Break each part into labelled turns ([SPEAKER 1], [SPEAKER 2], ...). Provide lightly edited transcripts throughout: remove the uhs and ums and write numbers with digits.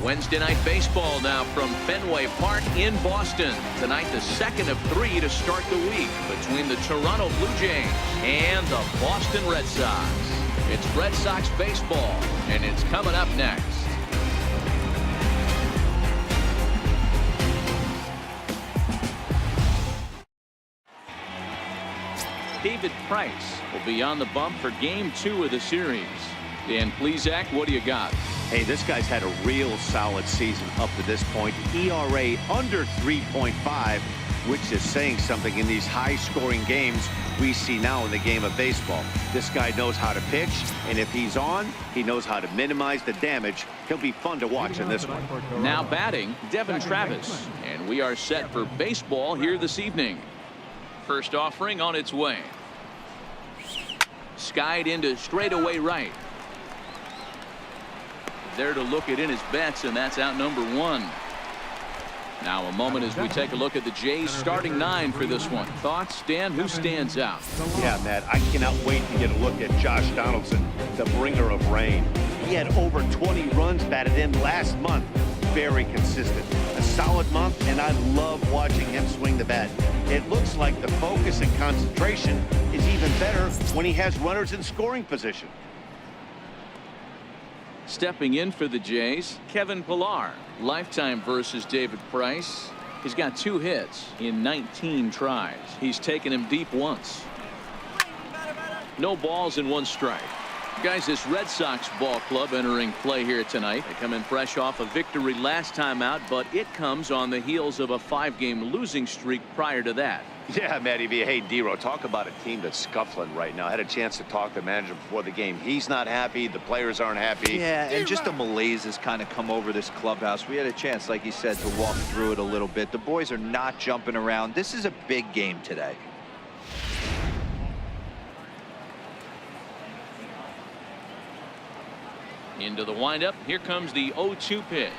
[SPEAKER 1] Wednesday night baseball now from Fenway Park in Boston. Tonight, the second of 3 to start the week between the Toronto Blue Jays and the Boston Red Sox. It's Red Sox baseball, and it's coming up next. David Price will be on the bump for Game 2 of the series. Dan Plesac, what do you got?
[SPEAKER 2] Hey, this guy's had a real solid season up to this point. ERA under 3.5, which is saying something in these high-scoring games we see now in the game of baseball. This guy knows how to pitch, and if he's on, he knows how to minimize the damage. He'll be fun to watch in this one.
[SPEAKER 1] Now batting, Devin Travis, and we are set for baseball here this evening. First offering on its way. Skied into straightaway right. There to look it in his bets, and that's out number 1. Now a moment as we take a look at the Jays starting 9 for this one. Thoughts, Dan? Who stands out?
[SPEAKER 2] Yeah, Matt, I cannot wait to get a look at Josh Donaldson, the bringer of rain. He had over 20 runs batted in last month. Very consistent. A solid month, and I love watching him swing the bat. It looks like the focus and concentration is even better when he has runners in scoring position.
[SPEAKER 1] Stepping in for the Jays, Kevin Millar. Lifetime versus David Price. He's got 2 hits in 19 tries. He's taken him deep once. No balls and 1 strike. Guys, this Red Sox ball club entering play here tonight. They come in fresh off a victory last time out, but it comes on the heels of a 5-game losing streak prior to that.
[SPEAKER 2] Yeah, Matty V. Hey, D-Row, talk about a team that's scuffling right now. I had a chance to talk to the manager before the game. He's not happy. The players aren't happy.
[SPEAKER 3] Yeah, and just a malaise has kind of come over this clubhouse. We had a chance, like you said, to walk through it a little bit. The boys are not jumping around. This is a big game today.
[SPEAKER 1] Into the windup. Here comes the 0-2 pitch.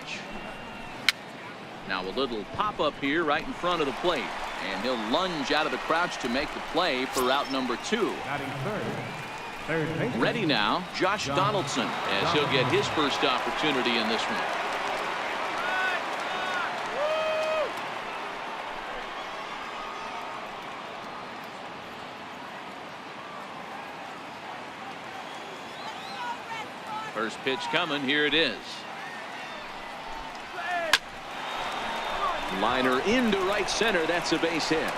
[SPEAKER 1] Now a little pop-up here right in front of the plate. And he'll lunge out of the crouch to make the play for out number 2. Ready now, Josh Donaldson, as he'll get his first opportunity in this one. First pitch coming. Here it is. Liner into right center. That's a base hit.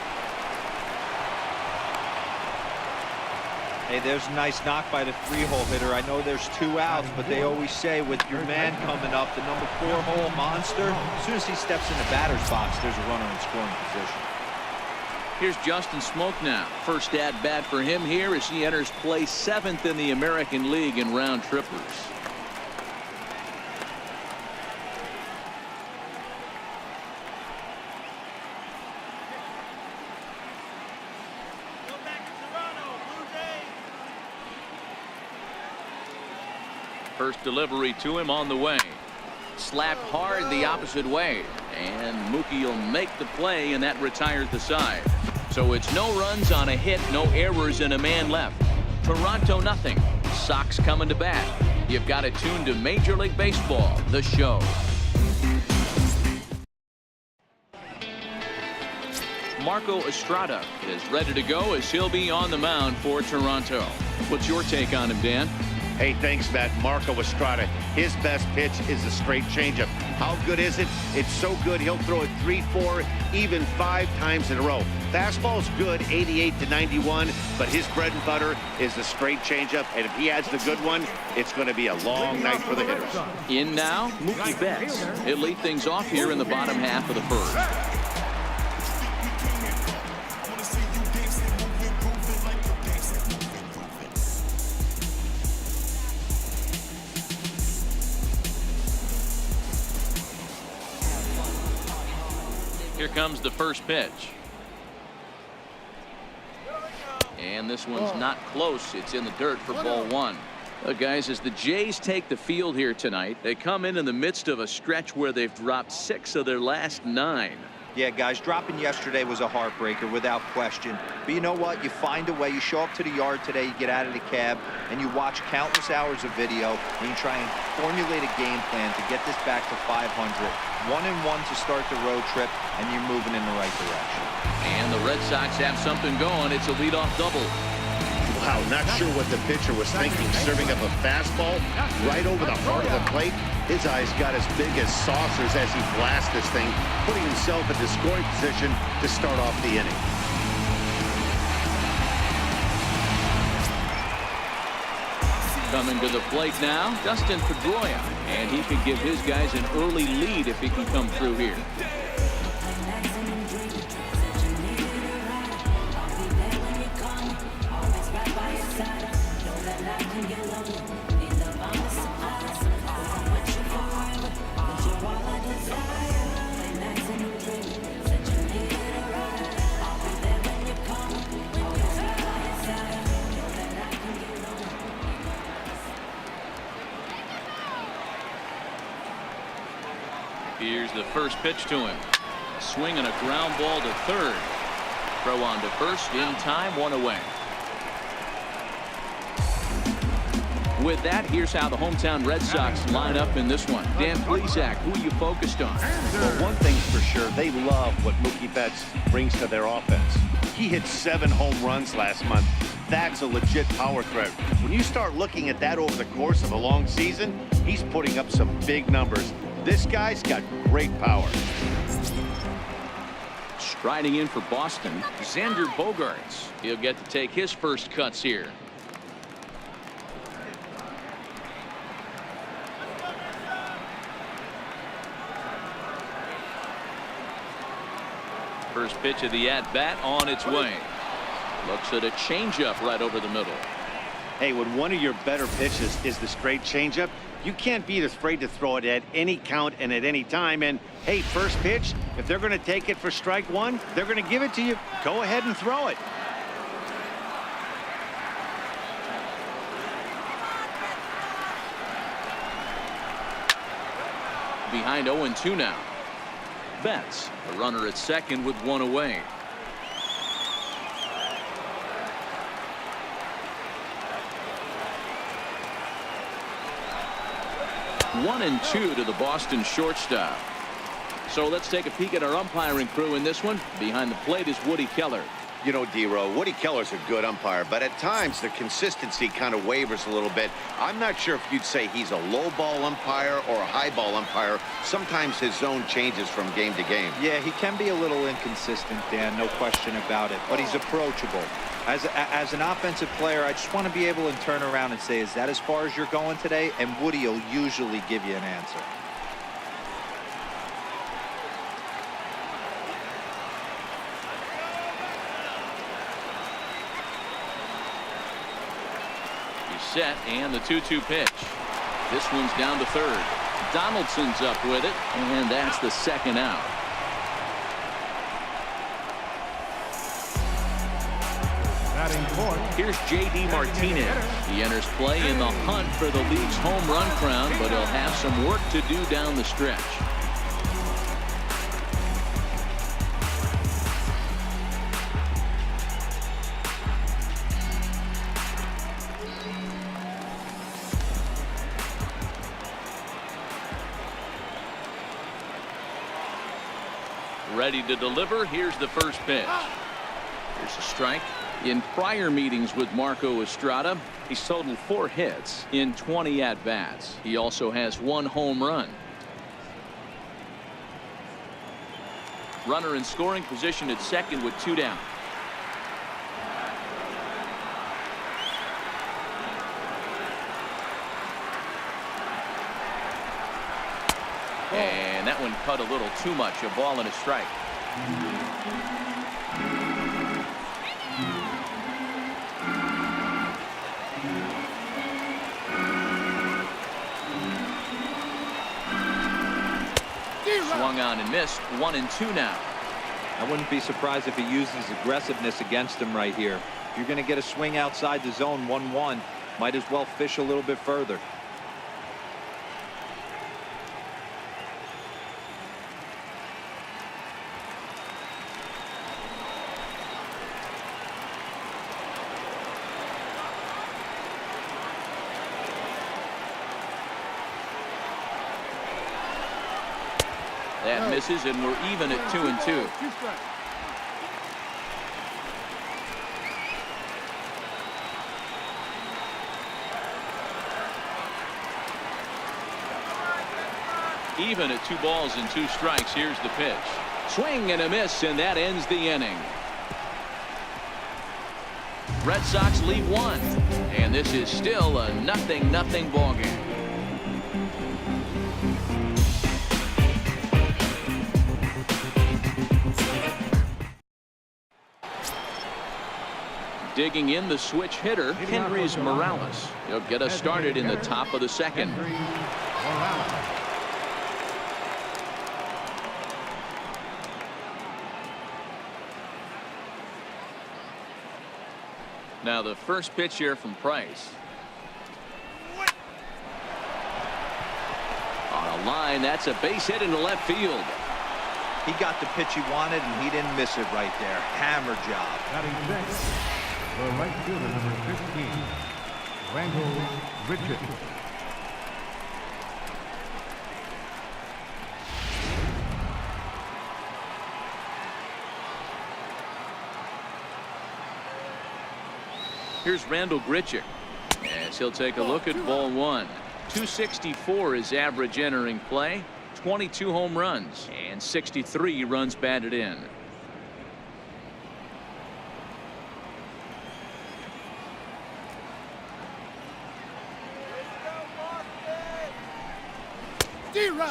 [SPEAKER 3] Hey, there's a nice knock by the 3-hole hitter. I know there's 2 outs, but they always say with your man coming up, the number 4-hole monster, as soon as he steps in the batter's box, there's a runner in scoring position.
[SPEAKER 1] Here's Justin Smoke now. First at bat for him here as he enters play 7th in the American League in round trippers. First delivery to him on the way. Slapped hard the opposite way. And Mookie will make the play, and that retires the side. So it's no runs on a hit, no errors, and a man left. Toronto nothing. Sox coming to bat. You've got it tuned to Major League Baseball, the show. Marco Estrada is ready to go as he'll be on the mound for Toronto. What's your take on him, Dan?
[SPEAKER 2] Hey, thanks, Matt. Marco Estrada, his best pitch is a straight changeup. How good is it? It's so good he'll throw it 3, 4, even 5 times in a row. Fastball's good, 88 to 91, but his bread and butter is the straight changeup, and if he adds the good one, it's going to be a long night for the hitters.
[SPEAKER 1] In now, Mookie Betts. He'll lead things off here in the bottom half of the first. Here comes the first pitch. And this one's not close. It's in the dirt for ball 1. Guys, as the Jays take the field here tonight, they come in the midst of a stretch where they've dropped 6 of their last 9.
[SPEAKER 3] Yeah, guys, dropping yesterday was a heartbreaker without question. But you know what? You find a way. You show up to the yard today, you get out of the cab, and you watch countless hours of video, and you try and formulate a game plan to get this back to 500. 1-1 to start the road trip, and you're moving in the right direction.
[SPEAKER 1] And the Red Sox have something going. It's a leadoff double.
[SPEAKER 2] Wow, not sure what the pitcher was thinking, serving up a fastball right over the heart of the plate. His eyes got as big as saucers as he blasted this thing, putting himself in the scoring position to start off the inning.
[SPEAKER 1] Coming to the plate now, Dustin Pedroia, and he could give his guys an early lead if he can come through here. Here's the first pitch to him. Swing and a ground ball to third. Throw on to first in time, 1 away. With that, here's how the hometown Red Sox line up in this one. Dan Plesac, who are you focused on?
[SPEAKER 2] Well, one thing's for sure, they love what Mookie Betts brings to their offense. He hit 7 home runs last month. That's a legit power threat. When you start looking at that over the course of a long season, he's putting up some big numbers. This guy's got great power.
[SPEAKER 1] Striding in for Boston, Xander Bogaerts. He'll get to take his first cuts here. First pitch of the at-bat on its way. Looks at a changeup right over the middle.
[SPEAKER 2] Hey, when one of your better pitches is the straight changeup, you can't be afraid to throw it at any count and at any time. And, hey, first pitch, if they're going to take it for strike one, they're going to give it to you. Go ahead and throw it.
[SPEAKER 1] Behind 0-2 now. Betts, a runner at second with 1 away. One and 2 to the Boston shortstop. So let's take a peek at our umpiring crew in this one. Behind the plate is Woody Keller.
[SPEAKER 2] You know, D-Row, Woody Keller's a good umpire, but at times the consistency kind of wavers a little bit. I'm not sure if you'd say he's a low ball umpire or a high ball umpire. Sometimes his zone changes from game to game.
[SPEAKER 3] Yeah, he can be a little inconsistent, Dan, no question about it, but he's approachable. As an offensive player, I just want to be able to turn around and say, is that as far as you're going today? And Woody will usually give you an answer.
[SPEAKER 1] He's set, and the 2-2 pitch. This one's down to third. Donaldson's up with it, and that's the second out. Here's J.D. Martinez. He enters play in the hunt for the league's home run crown, but he'll have some work to do down the stretch. Ready to deliver. Here's the first pitch. Here's a strike. In prior meetings with Marco Estrada, he's totaled 4 hits in 20 at-bats. He also has 1 home run. Runner in scoring position at second with 2 down. And that one cut a little too much. A ball and a strike. Swung on and missed. 1-2 now.
[SPEAKER 3] I wouldn't be surprised if he uses aggressiveness against him right here. If you're going to get a swing outside the zone 1-1, might as well fish a little bit further.
[SPEAKER 1] That misses, and we're even at 2-2. Even at 2 balls and 2 strikes. Here's the pitch. Swing and a miss, and that ends the inning. Red Sox lead 1, and this is still a 0-0 ball game. Digging in the switch hitter, Henry's Morales. He'll get us started in the top of the second. Now the first pitch here from Price. On a line, that's a base hit into left field.
[SPEAKER 3] He got the pitch he wanted, and he didn't miss it right there. Hammer job.
[SPEAKER 4] The right fielder, number 15, Randall Richards.
[SPEAKER 1] Here's Randall Grichuk as he'll take a look at ball 1. 264 is average entering play. 22 home runs and 63 runs batted in.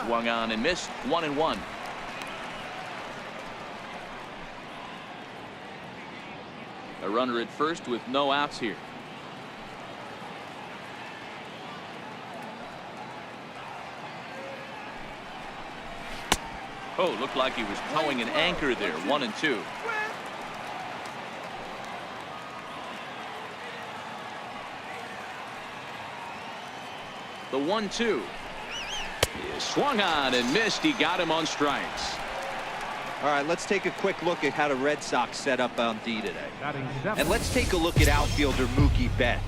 [SPEAKER 1] Swung on and missed. 1-1. A runner at first with no outs here. Oh, looked like he was towing an anchor there. 1-2. The 1-2 is swung on and missed. He got him on strikes.
[SPEAKER 3] All right, let's take a quick look at how the Red Sox set up on D today. And let's take a look at outfielder Mookie Betts.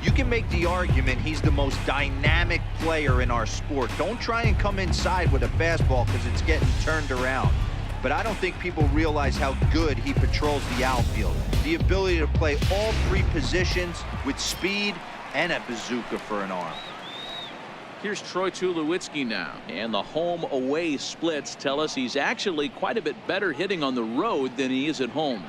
[SPEAKER 3] You can make the argument he's the most dynamic player in our sport. Don't try and come inside with a fastball because it's getting turned around. But I don't think people realize how good he patrols the outfield. The ability to play all 3 positions with speed and a bazooka for an arm.
[SPEAKER 1] Here's Troy Tulowitzki now, and the home-away splits tell us he's actually quite a bit better hitting on the road than he is at home.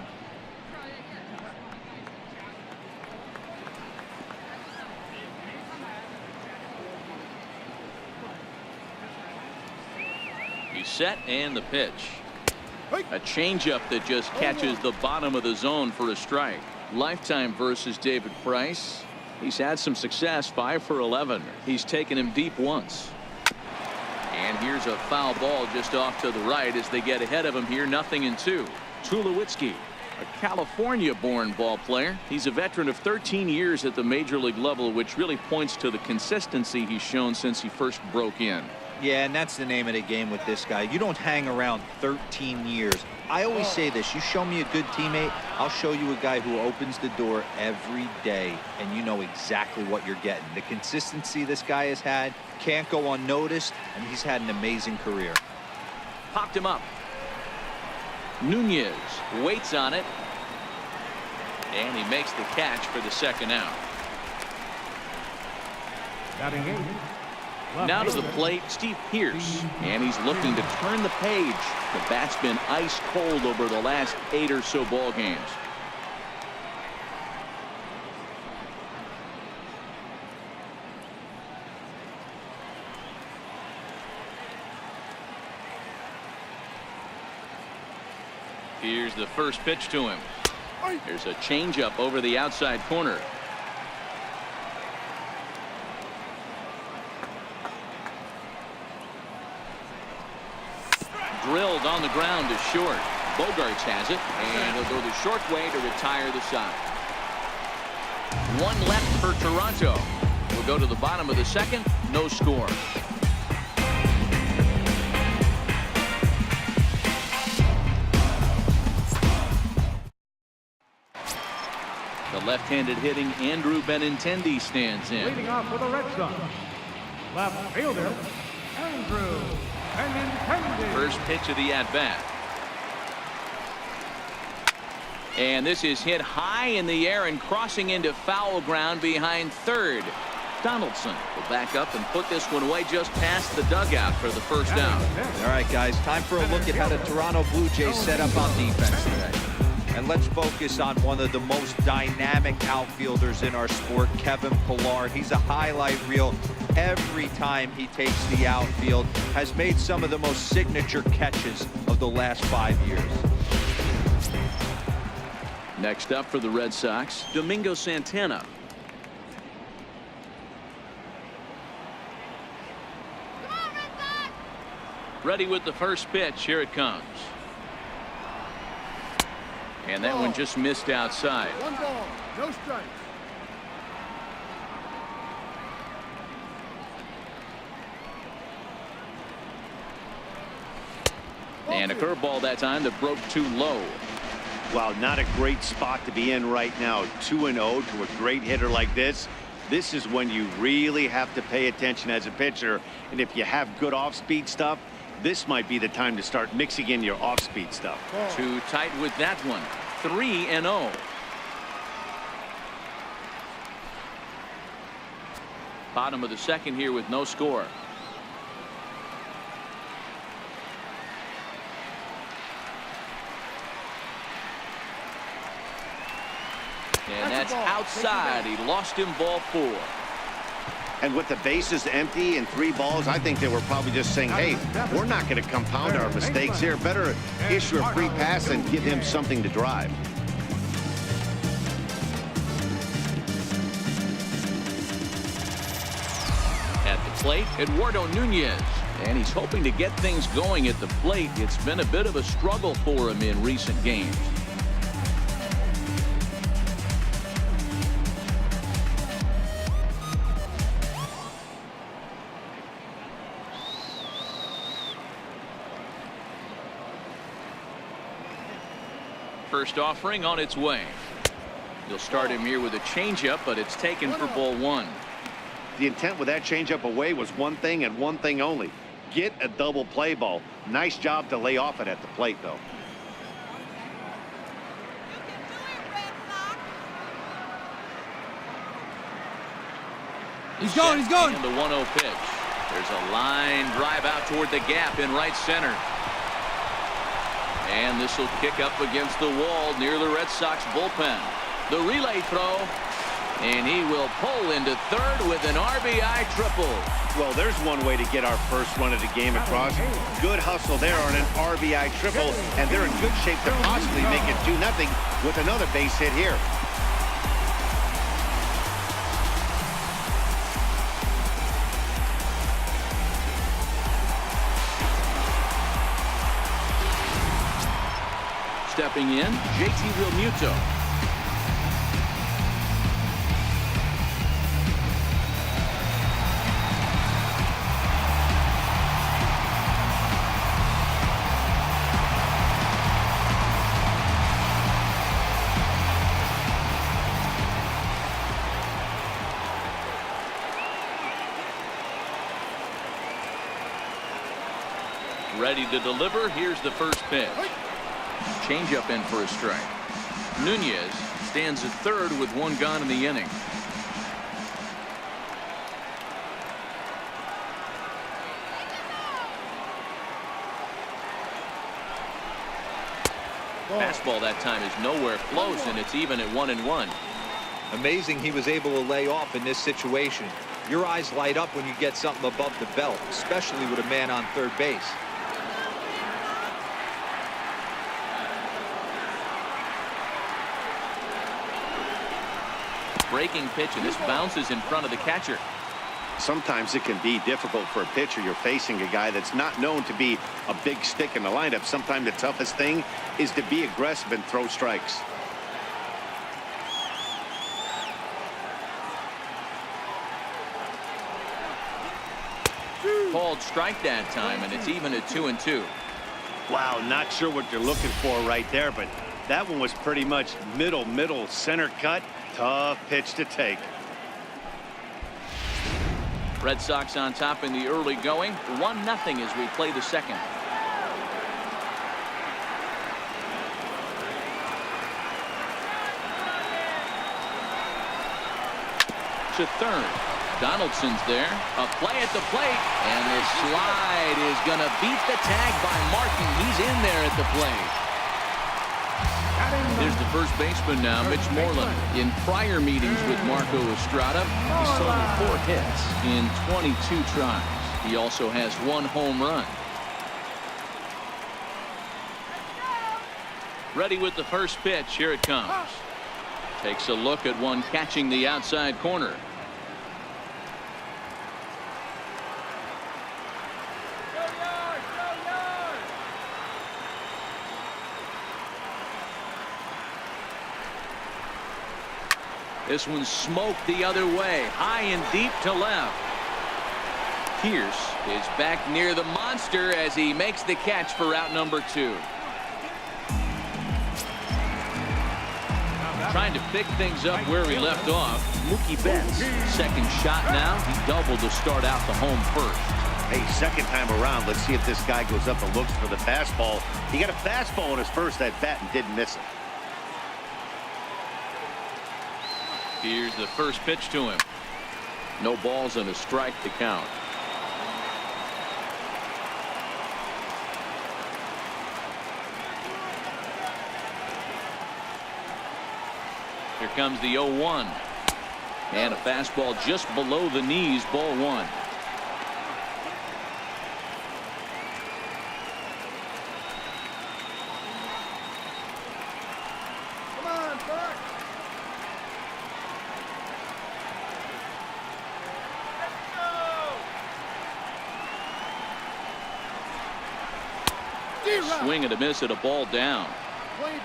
[SPEAKER 1] He's set, and the pitch. A changeup that just catches the bottom of the zone for a strike. Lifetime versus David Price. He's had some success, 5 for 11. He's taken him deep once. And here's a foul ball just off to the right as they get ahead of him here. 0-2. Tulowitzki, a California-born ball player. He's a veteran of 13 years at the major league level, which really points to the consistency he's shown since he first broke in.
[SPEAKER 3] Yeah, and that's the name of the game with this guy. You don't hang around 13 years. I always say this, you show me a good teammate, I'll show you a guy who opens the door every day, and you know exactly what you're getting. The consistency this guy has had can't go unnoticed, and he's had an amazing career.
[SPEAKER 1] Popped him up. Nunez waits on it, and he makes the catch for the second out. Now to the plate, Steve Pearce, and he's looking to turn the page. The bat's been ice cold over the last 8 or so ball games. Here's the first pitch to him. There's a changeup over the outside corner. Drilled on the ground to short. Bogaerts has it, and he'll go the short way to retire the side. 1 left for Toronto. We'll go to the bottom of the second. No score. The left-handed hitting Andrew Benintendi stands in.
[SPEAKER 4] Leading off for the Red Sox, left fielder Andrew
[SPEAKER 1] First pitch of the at-bat. And this is hit high in the air and crossing into foul ground behind third. Donaldson will back up and put this one away just past the dugout for the first out.
[SPEAKER 3] All right, guys, time for a look at how the Toronto Blue Jays set up on defense today. And let's focus on one of the most dynamic outfielders in our sport, Kevin Millar. He's a highlight reel every time he takes the outfield. Has made some of the most signature catches of the last 5 years.
[SPEAKER 1] Next up for the Red Sox, Domingo Santana. Ready with the first pitch. Here it comes. And that one just missed outside.
[SPEAKER 4] 1 ball, no strikes.
[SPEAKER 1] And a curveball that time that broke too low.
[SPEAKER 2] Wow, not a great spot to be in right now. 2-0 to a great hitter like this. This is when you really have to pay attention as a pitcher. And if you have good off-speed stuff, this might be the time to start mixing in your off-speed stuff.
[SPEAKER 1] Too tight with that one. 3-0. Bottom of the second here with no score. And that's outside. He lost him ball 4.
[SPEAKER 2] And with the bases empty and 3 balls, I think they were probably just saying, hey, we're not going to compound our mistakes here. Better issue a free pass and give him something to drive.
[SPEAKER 1] At the plate, Eduardo Nunez. And he's hoping to get things going at the plate. It's been a bit of a struggle for him in recent games. First offering on its way. You'll start him here with a changeup, but it's taken for ball 1.
[SPEAKER 2] The intent with that changeup away was one thing and one thing only. Get a double play ball. Nice job to lay off it at the plate, though.
[SPEAKER 5] He's going, he's going.
[SPEAKER 1] And the 1-0 pitch. There's a line drive out toward the gap in right center. And this will kick up against the wall near the Red Sox bullpen. The relay throw. And he will pull into third with an RBI triple.
[SPEAKER 2] Well, there's one way to get our first run of the game across. Good hustle there on an RBI triple. And they're in good shape to possibly make it 2-0 with another base hit here.
[SPEAKER 1] Stepping in, JT Realmuto. Ready to deliver. Here's the first pitch. Changeup in for a strike. Nunez stands at third with 1 gone in the inning. Fastball that time is nowhere close, and it's even at 1-1.
[SPEAKER 3] Amazing he was able to lay off in this situation. Your eyes light up when you get something above the belt, especially with a man on third base.
[SPEAKER 1] Breaking pitch, and this bounces in front of the catcher.
[SPEAKER 2] Sometimes it can be difficult for a pitcher. You're facing a guy that's not known to be a big stick in the lineup. Sometimes the toughest thing is to be aggressive and throw strikes.
[SPEAKER 1] Called strike that time, and it's even at 2-2.
[SPEAKER 2] Wow, not sure what you're looking for right there, but that one was pretty much middle center cut. Tough pitch to take.
[SPEAKER 1] Red Sox on top in the early going, 1-0 as we play the second. To third. Donaldson's there. A play at the plate. And the slide is going to beat the tag by Martin. He's in there at the plate. There's the first baseman now, Mitch Moreland. In prior meetings with Marco Estrada, he's totaled 4 hits in 22 tries. He also has 1 home run. Ready with the first pitch. Here it comes. Takes a look at one catching the outside corner. This one's smoked the other way, high and deep to left. Pierce is back near the monster as he makes the catch for out number 2. Trying to pick things up where he left off. Mookie Betts, second shot now. He doubled to start out the home first.
[SPEAKER 2] Hey, second time around, let's see if this guy goes up and looks for the fastball. He got a fastball in his first at bat and didn't miss it.
[SPEAKER 1] Here's the first pitch to him. No balls and a strike to count. Here comes the 0-1. And a fastball just below the knees, ball 1. Swing and a miss at a ball down.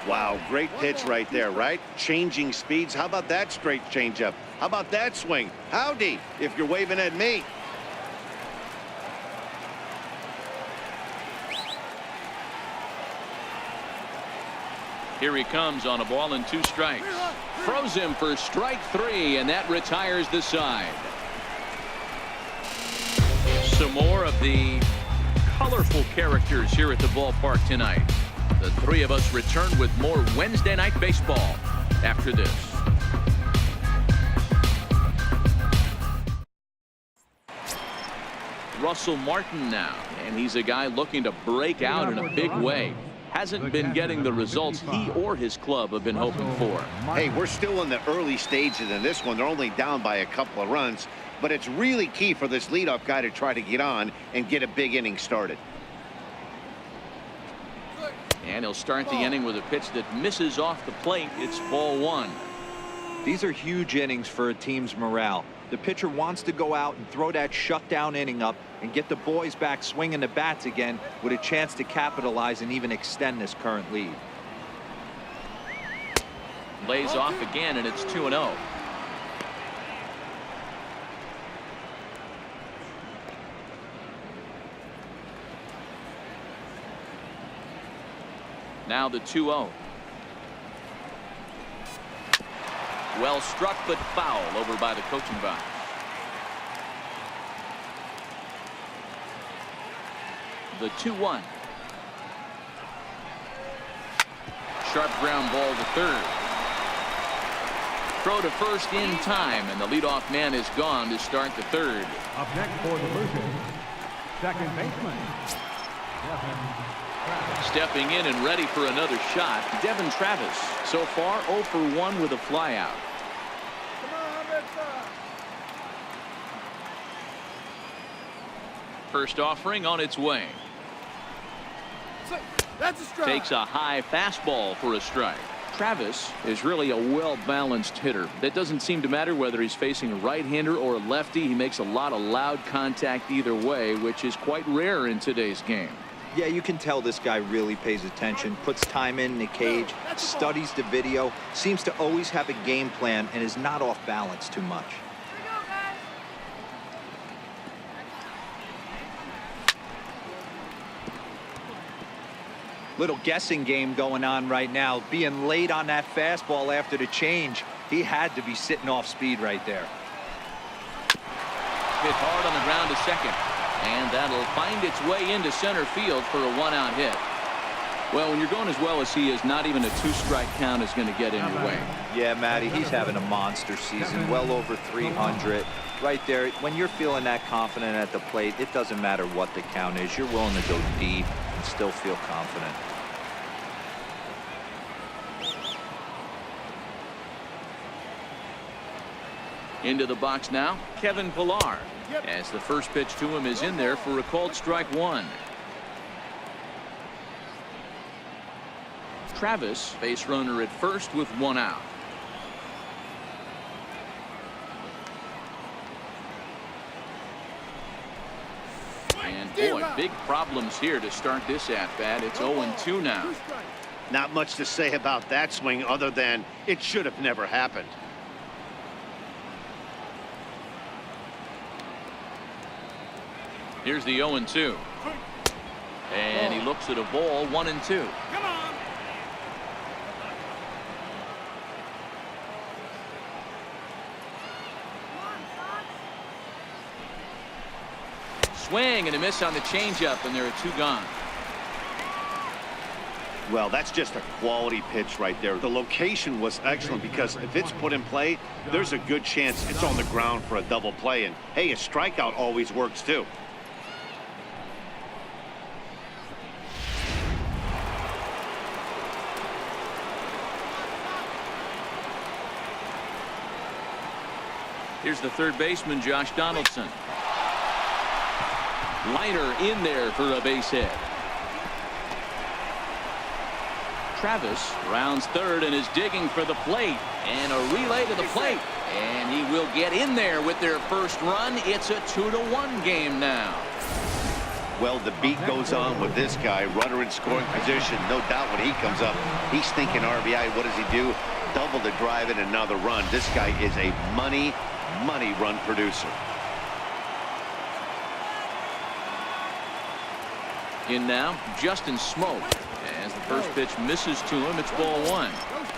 [SPEAKER 2] Wow, great pitch right there, right? Changing speeds. How about that straight changeup? How about that swing? Howdy, if you're waving at me.
[SPEAKER 1] Here he comes on a ball and 2 strikes. Throws him for strike 3, and that retires the side. Some more of the colorful characters here at the ballpark tonight. The 3 of us return with more Wednesday Night Baseball after this. Russell Martin now, and he's a guy looking to break out in a big way. Hasn't been getting the results he or his club have been hoping for.
[SPEAKER 2] Hey, we're still in the early stages in this one. They're only down by a couple of runs, but it's really key for this leadoff guy to try to get on and get a big inning started.
[SPEAKER 1] And he'll start the inning with a pitch that misses off the plate. It's ball 1.
[SPEAKER 3] These are huge innings for a team's morale. The pitcher wants to go out and throw that shutdown inning up and get the boys back swinging the bats again with a chance to capitalize and even extend this current lead.
[SPEAKER 1] Lays off again, and it's 2-0. Now the 2-0. Well struck, but foul over by the coaching box. The 2-1. Sharp ground ball to third. Throw to first in time, and the leadoff man is gone to start the third.
[SPEAKER 4] Up next for the Blues, second baseman,
[SPEAKER 1] Stepping in and ready for another shot, Devin Travis. So far 0 for 1 with a flyout. First offering on its way.
[SPEAKER 5] That's a strike.
[SPEAKER 1] Takes a high fastball for a strike. Travis is really a well-balanced hitter. That doesn't seem to matter whether he's facing a right-hander or a lefty. He makes a lot of loud contact either way, which is quite rare in today's game.
[SPEAKER 3] Yeah, you can tell this guy really pays attention, puts time in the cage, studies the video, seems to always have a game plan, and is not off balance too much. Little guessing game going on right now. Being late on that fastball after the change, he had to be sitting off speed right there.
[SPEAKER 1] hit hard on the ground to second. And that'll find its way into center field for a one-out hit. Well, when you're going as well as he is, not even a two-strike count is going to get in your way.
[SPEAKER 3] Yeah, Matty, he's having a monster season, well over 300. Right there, when you're feeling that confident at the plate, it doesn't matter what the count is. You're willing to go deep and still feel confident.
[SPEAKER 1] Into the box now, Kevin Millar. As the first pitch to him is in there for a called strike one. Travis, base runner at first with one out. And boy, big problems here to start this at-bat. It's 0-2 now.
[SPEAKER 2] Not much to say about that swing other than it should have never happened.
[SPEAKER 1] Here's the 0-2. And he looks at a ball, 1-2.
[SPEAKER 4] Come on.
[SPEAKER 1] Swing and a miss on the changeup, and there are two gone.
[SPEAKER 2] Well, that's just a quality pitch right there. The location was excellent because if it's put in play, there's a good chance it's on the ground for a double play. And hey, a strikeout always works too.
[SPEAKER 1] Here's the third baseman, Josh Donaldson. Liner in there for a base hit. Travis rounds third and is digging for the plate. And a relay to the plate. And he will get in there with their first run. It's a 2-1 game now.
[SPEAKER 2] Well, the beat goes on with this guy. Runner in scoring position. No doubt when he comes up, he's thinking RBI. What does he do? Double to drive in another run. This guy is a money run producer.
[SPEAKER 1] In now, Justin Smoke. As the first pitch misses to him, it's ball one.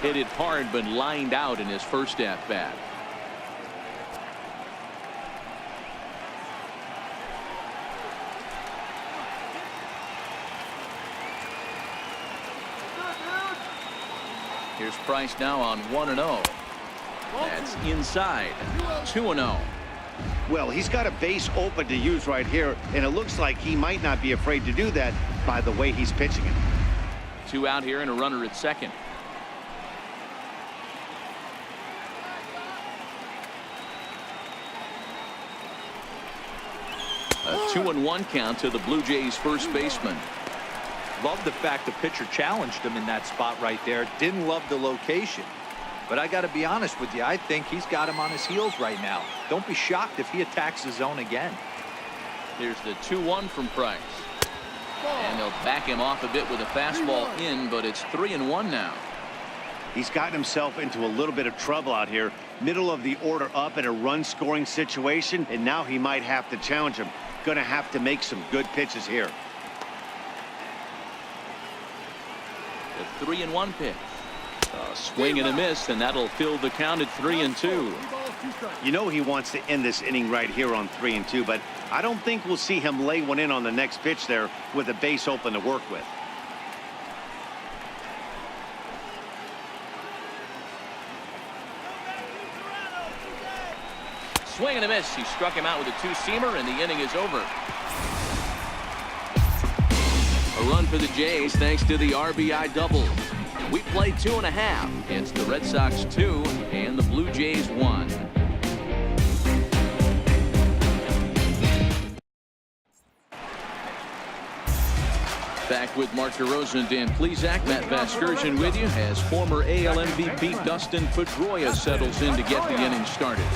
[SPEAKER 1] Hit it hard, but lined out in his first at-bat. Here's Price now on 1-0. That's inside. 2-0.
[SPEAKER 2] Well, he's got a base open to use right here, and it looks like he might not be afraid to do that by the way he's pitching it.
[SPEAKER 1] Two out here and a runner at second. A 2-1 count to the Blue Jays first baseman.
[SPEAKER 3] Love the fact the pitcher challenged him in that spot right there. Didn't love the location. But I got to be honest with you, I think he's got him on his heels right now. Don't be shocked if he attacks the zone again.
[SPEAKER 1] Here's the 2-1 from Price. And they'll back him off a bit with a fastball in, but it's 3-1 now.
[SPEAKER 2] He's gotten himself into a little bit of trouble out here. Middle of the order up in a run-scoring situation, and now he might have to challenge him. Going to have to make some good pitches here.
[SPEAKER 1] The 3-1 pitch. A swing and a miss, and that'll fill the count at 3-2.
[SPEAKER 2] You know he wants to end this inning right here on 3-2, but I don't think we'll see him lay one in on the next pitch there with a base open to work with.
[SPEAKER 1] Swing and a miss. He struck him out with a two-seamer, and the inning is over. A run for the Jays thanks to the RBI double. We play 2.5. It's the Red Sox 2 and the Blue Jays 1. Back with Mark DeRosa and Dan Plesac. Matt Vasgersian with you as former AL MVP Dustin Pedroia settles in to get the inning started.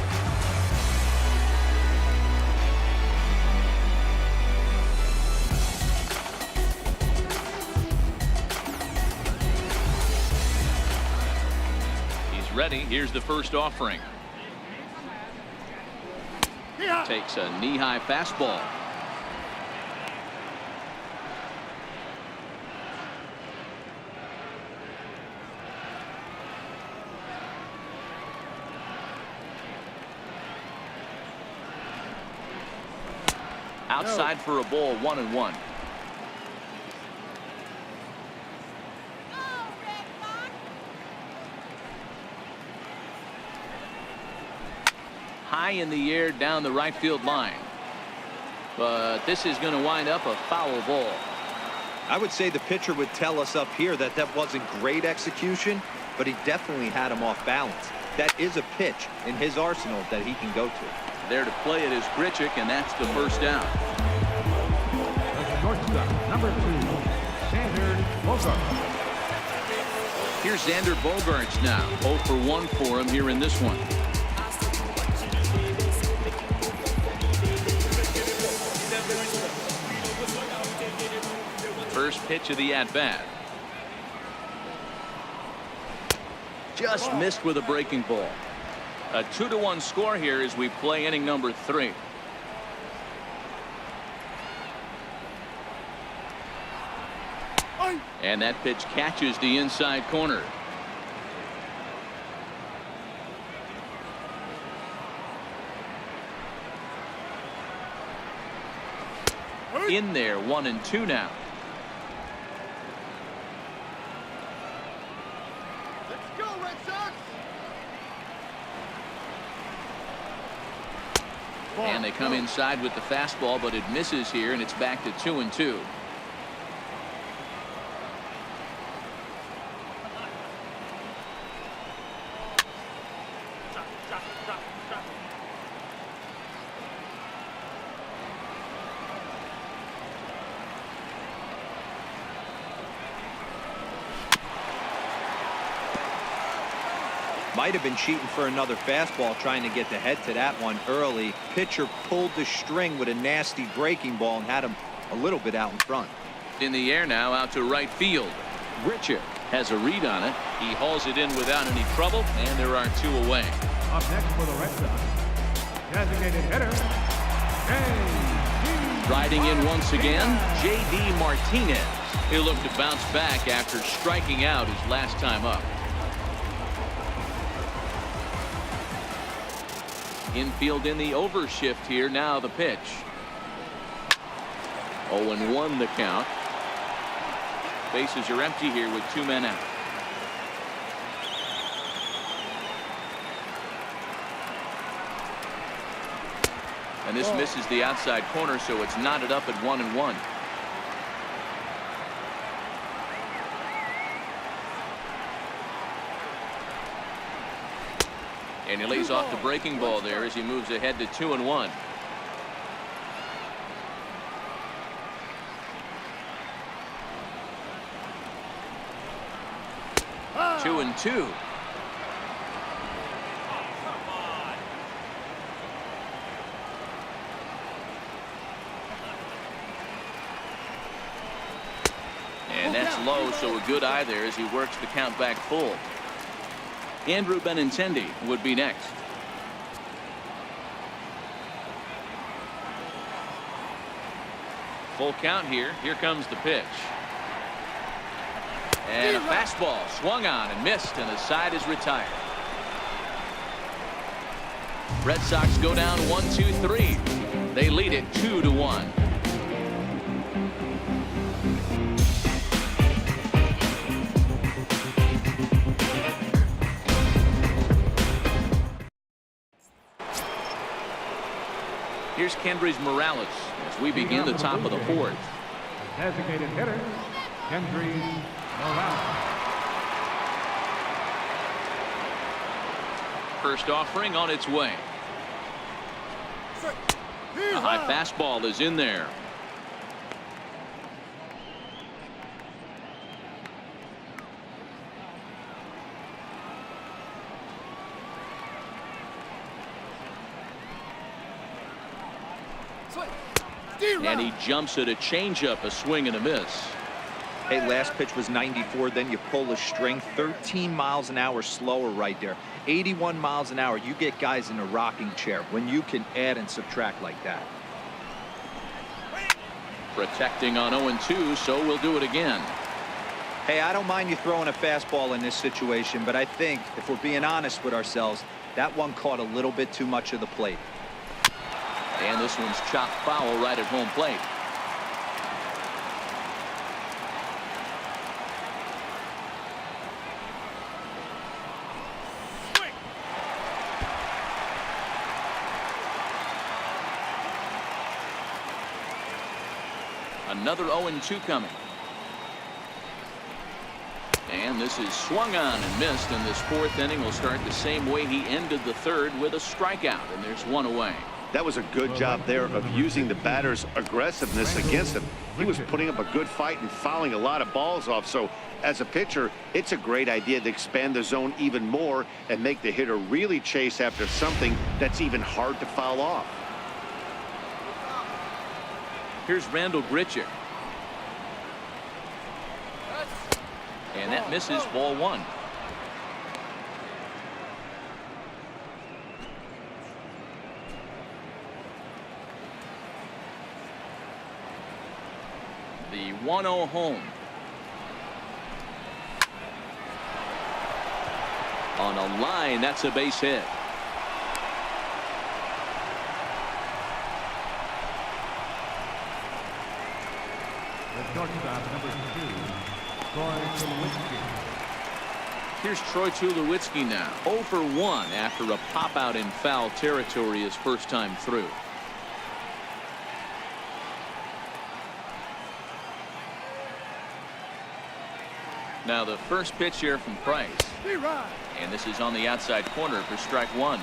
[SPEAKER 1] Ready. Here's the first offering. Takes a knee-high fastball. Outside for a ball, 1-1. High in the air down the right field line. But this is going to wind up a foul ball.
[SPEAKER 3] I would say the pitcher would tell us up here that that wasn't great execution, but he definitely had him off balance. That is a pitch in his arsenal that he can go to.
[SPEAKER 1] There to play it is Grichuk, and that's the first down.
[SPEAKER 4] The shortstop, number 2, Xander Bogaerts.
[SPEAKER 1] Here's Xander Bogaerts now. 0 for 1 for him here in this one. First pitch of the at-bat. Just missed with a breaking ball. A 2-1 score here as we play inning number 3. And that pitch catches the inside corner. In there, 1-2 now. And they come inside with the fastball, but it misses here, and it's back to 2-2.
[SPEAKER 3] Might have been cheating for another fastball, trying to get the head to that one early. Pitcher pulled the string with a nasty breaking ball and had him a little bit out in front.
[SPEAKER 1] In the air now, out to right field. Grichuk has a read on it. He hauls it in without any trouble, and there are 2 away.
[SPEAKER 4] Up next for the Red Sox, designated hitter, J.D.
[SPEAKER 1] Riding in once again, J.D. Martinez. He'll look to bounce back after striking out his last time up. Infield in the overshift here. Now the pitch. 0-1 the count. Bases are empty here with 2 men out. And this misses the outside corner, so it's knotted up at 1-1. And he lays off the breaking ball there as he moves ahead to 2-1. Ah. 2-2. And that's low, so a good eye there as he works the count back full. Andrew Benintendi would be next. Full count here. Here comes the pitch. And a fastball swung on and missed, and the side is retired. Red Sox go down 1-2-3. They lead it 2-1. Here's Kendrys Morales as we begin the top of the 4th.
[SPEAKER 4] Designated hitter, Kendrys Morales.
[SPEAKER 1] First offering on its way. A high fastball is in there. And he jumps at a changeup, a swing and a miss.
[SPEAKER 3] Hey, last pitch was 94. Then you pull a string 13 miles an hour slower right there. 81 miles an hour. You get guys in a rocking chair when you can add and subtract like that.
[SPEAKER 1] Protecting on 0-2, so we'll do it again.
[SPEAKER 3] Hey, I don't mind you throwing a fastball in this situation, but I think if we're being honest with ourselves, that one caught a little bit too much of the plate.
[SPEAKER 1] And this one's chopped foul right at home plate. Another 0-2 coming. And this is swung on and missed, and this fourth inning will start the same way he ended the third, with a strikeout, and there's one away.
[SPEAKER 2] That was a good job there of using the batter's aggressiveness against him. He was putting up a good fight and fouling a lot of balls off. So as a pitcher, it's a great idea to expand the zone even more and make the hitter really chase after something that's even hard to foul off.
[SPEAKER 1] Here's Randall Grichuk. And that misses, ball one. The 1-0 home. On a line, that's a base hit.
[SPEAKER 4] The shortstop, number 2, Troy Tulowitzki.
[SPEAKER 1] Here's Troy Tulowitzki now. 0 for 1 after a pop out in foul territory his first time through. Now the first pitch here from Price. And this is on the outside corner for strike one.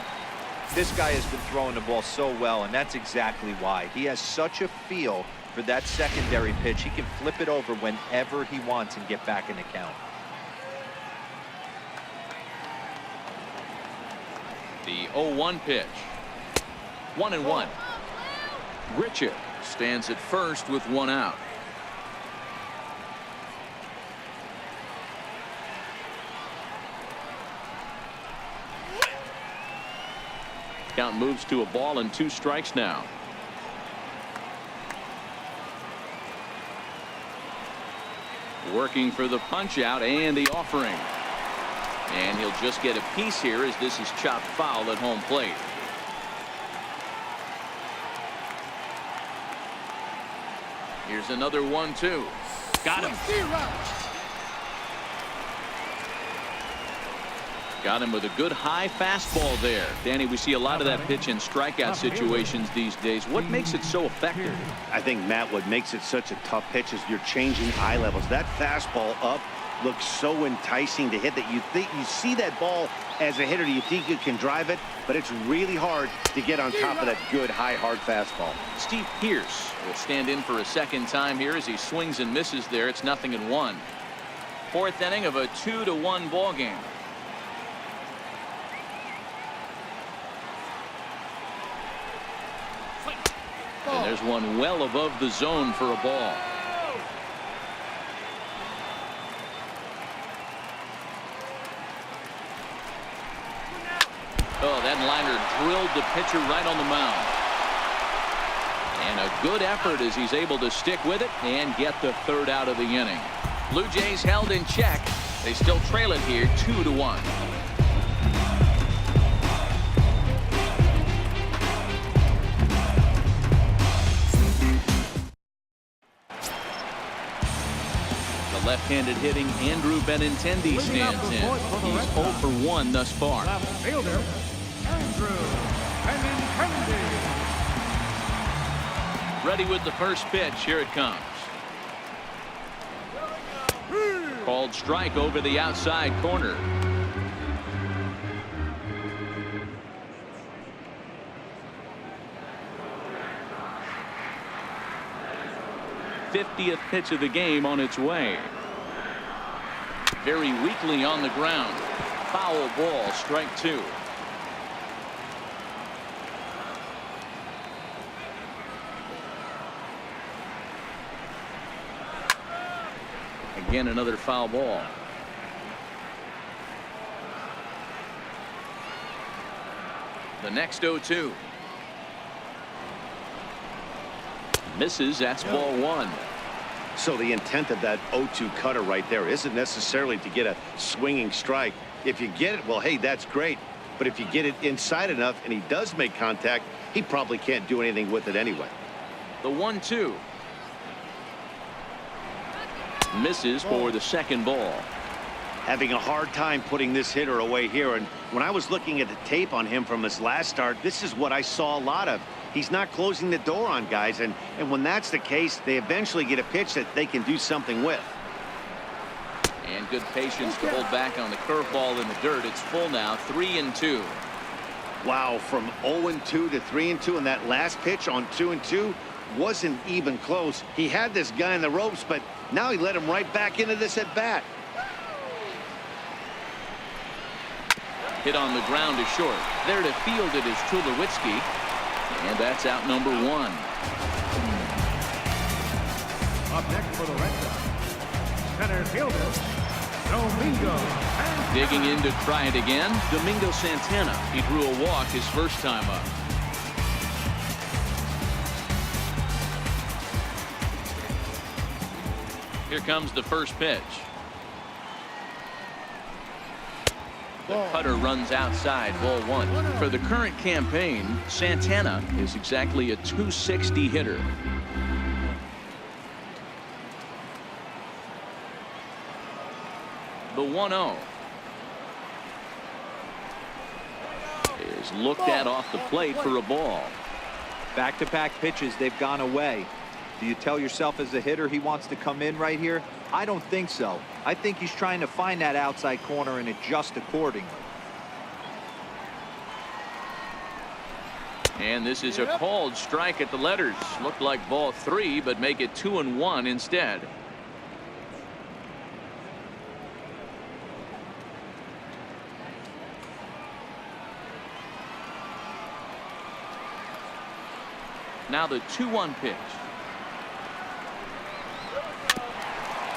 [SPEAKER 3] This guy has been throwing the ball so well, and that's exactly why. He has such a feel for that secondary pitch. He can flip it over whenever he wants and get back in the count.
[SPEAKER 1] The 0-1 pitch. 1-1. Grichuk stands at first with one out. Count moves to a ball and 2 strikes now. Working for the punch out and the offering. And he'll just get a piece here as this is chopped foul at home plate. Here's another 1-2. Got him. Got him with a good high fastball there. Danny, we see a lot of that pitch in strikeout situations these days. What makes it so effective?
[SPEAKER 2] I think, Matt, what makes it such a tough pitch is you're changing eye levels. That fastball up looks so enticing to hit that you think you see that ball as a hitter. You think you can drive it, but it's really hard to get on top of that good high hard fastball.
[SPEAKER 1] Steve Pearce will stand in for a second time here as he swings and misses there. It's 0-1. Fourth inning of a 2-1 ball game. And there's one well above the zone for a ball. Oh, that liner drilled the pitcher right on the mound. And a good effort as he's able to stick with it and get the third out of the inning. Blue Jays held in check. They still trail it here 2-1. Left-handed hitting Andrew Benintendi stands in. He's 0 for 1 thus far.
[SPEAKER 4] Left fielder, Andrew Benintendi.
[SPEAKER 1] Ready with the first pitch. Here it comes. Called strike over the outside corner. '50th pitch of the game on its way. Very weakly on the ground. Foul ball, strike 2. Again, another foul ball. The next 0-2. Misses. That's ball 1.
[SPEAKER 2] So the intent of that 0-2 cutter right there isn't necessarily to get a swinging strike. If you get it, well, hey, that's great. But if you get it inside enough and he does make contact, he probably can't do anything with it anyway.
[SPEAKER 1] The 1-2. Misses for the second ball.
[SPEAKER 2] Having a hard time putting this hitter away here, and when I was looking at the tape on him from his last start, this is what I saw a lot of. He's not closing the door on guys, and when that's the case, they eventually get a pitch that they can do something with.
[SPEAKER 1] And good patience to hold back on the curveball in the dirt. It's full now, 3-2.
[SPEAKER 2] Wow, from 0-2 to 3-2, and that last pitch on 2-2 wasn't even close. He had this guy in the ropes, but now he let him right back into this at bat.
[SPEAKER 1] Hit on the ground is short. There to field it is Tulowitzki. And that's out number 1.
[SPEAKER 4] Up next for the Red Sox, center fielder, Domingo.
[SPEAKER 1] Digging in to try it again, Domingo Santana. He drew a walk his first time up. Here comes the first pitch. The cutter runs outside, ball 1. For the current campaign, Santana is exactly a .260 hitter. The 1-0 is looked at off the plate for a ball.
[SPEAKER 3] Back-to-back pitches, they've gone away. Do you tell yourself as a hitter he wants to come in right here? I don't think so. I think he's trying to find that outside corner and adjust accordingly.
[SPEAKER 1] And this is a called strike at the letters. Looked like ball 3, but make it 2-1 instead. Now the 2-1 pitch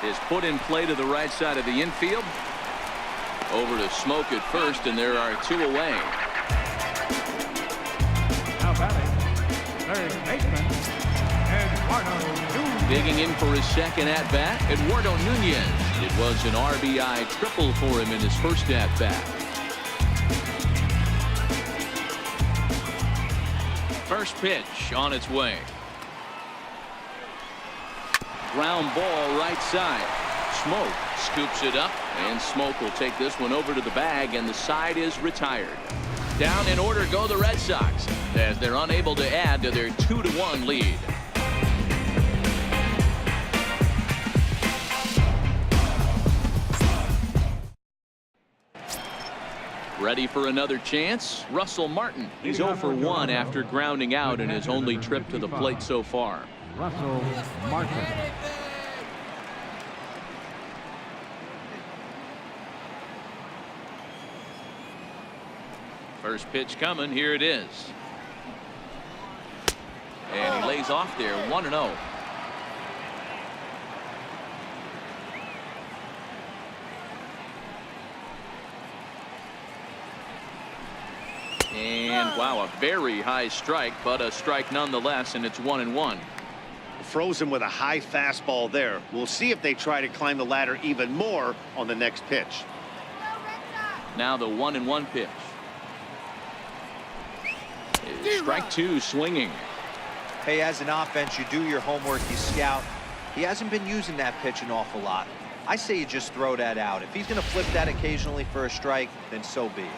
[SPEAKER 1] is put in play to the right side of the infield. Over to Smoke at first, and there are 2 away.
[SPEAKER 4] Now batting, third baseman, Eduardo Nunez.
[SPEAKER 1] Digging in for his second at-bat, Eduardo Nunez. It was an RBI triple for him in his first at-bat. First pitch on its way. Ground ball right side. Smoke scoops it up, and Smoke will take this one over to the bag, and the side is retired. Down in order go the Red Sox as they're unable to add to their 2-1 lead. Ready for another chance? Russell Martin. He's 0 for 1 after grounding out in his only trip to the plate so far.
[SPEAKER 4] Russell Martin.
[SPEAKER 1] First pitch coming. Here it is. And he lays off there, 1-0. And wow, a very high strike, but a strike nonetheless, and it's 1-1.
[SPEAKER 2] Frozen with a high fastball there. We'll see if they try to climb the ladder even more on the next pitch.
[SPEAKER 1] Now the 1-1 pitch. Strike 2 swinging.
[SPEAKER 3] Hey, as an offense, you do your homework, you scout. He hasn't been using that pitch an awful lot. I say you just throw that out. If he's going to flip that occasionally for a strike, then so be it.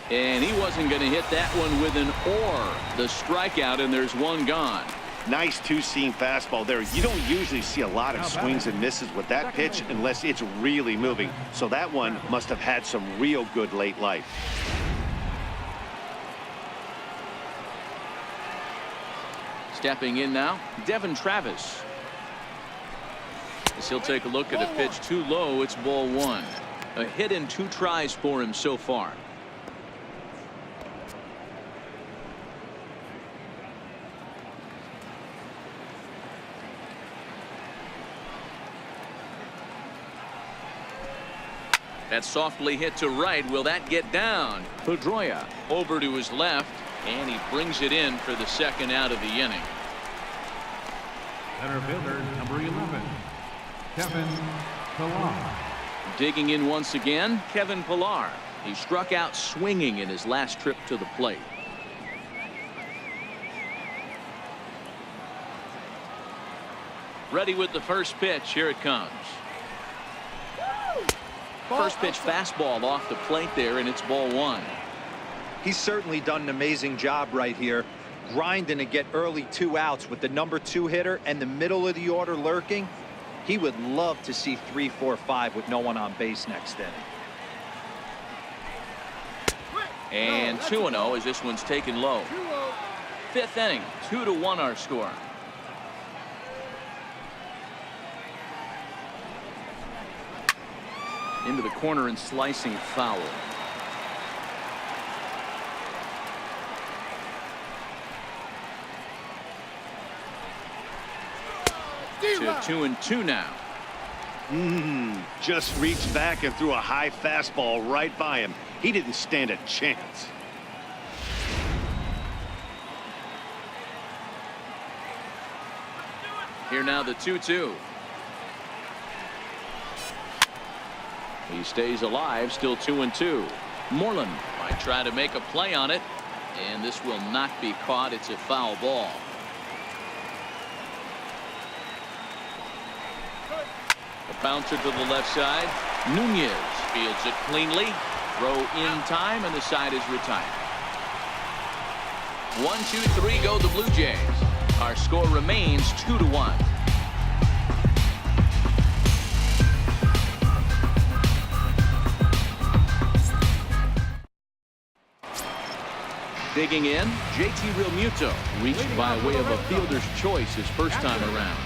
[SPEAKER 1] And he wasn't going to hit that one with an or. The strikeout, and there's one gone.
[SPEAKER 2] Nice two-seam fastball there. You don't usually see a lot of swings and misses with that pitch unless it's really moving. So that one must have had some real good late life.
[SPEAKER 1] Stepping in now, Devin Travis. As he'll take a look at a pitch too low, it's ball 1. A hit in 2 tries for him so far. That's softly hit to right. Will that get down? Pedroia over to his left, and he brings it in for the second out of the inning.
[SPEAKER 4] Center fielder, number 11, Kevin Millar.
[SPEAKER 1] Digging in once again, Kevin Millar. He struck out swinging in his last trip to the plate. Ready with the first pitch. Here it comes. First pitch fastball off the plate there, and it's ball one.
[SPEAKER 3] He's certainly done an amazing job right here, grinding to get early 2 outs with the #2 hitter and the middle of the order lurking. He would love to see 3, 4, 5 with no one on base next inning.
[SPEAKER 1] And 2-0 as this one's taken low. Fifth inning, 2-1 our score. Into the corner and slicing foul. 2-2 now.
[SPEAKER 2] Just reached back and threw a high fastball right by him. He didn't stand a chance.
[SPEAKER 1] Here now the 2-2. He stays alive, still 2-2. Moreland might try to make a play on it, and this will not be caught. It's a foul ball. A bouncer to the left side. Nunez fields it cleanly. Throw in time, and the side is retired. 1, 2, 3 go the Blue Jays. Our score remains 2-1. Digging in, JT Realmuto reached by way of a fielder's choice his first time around.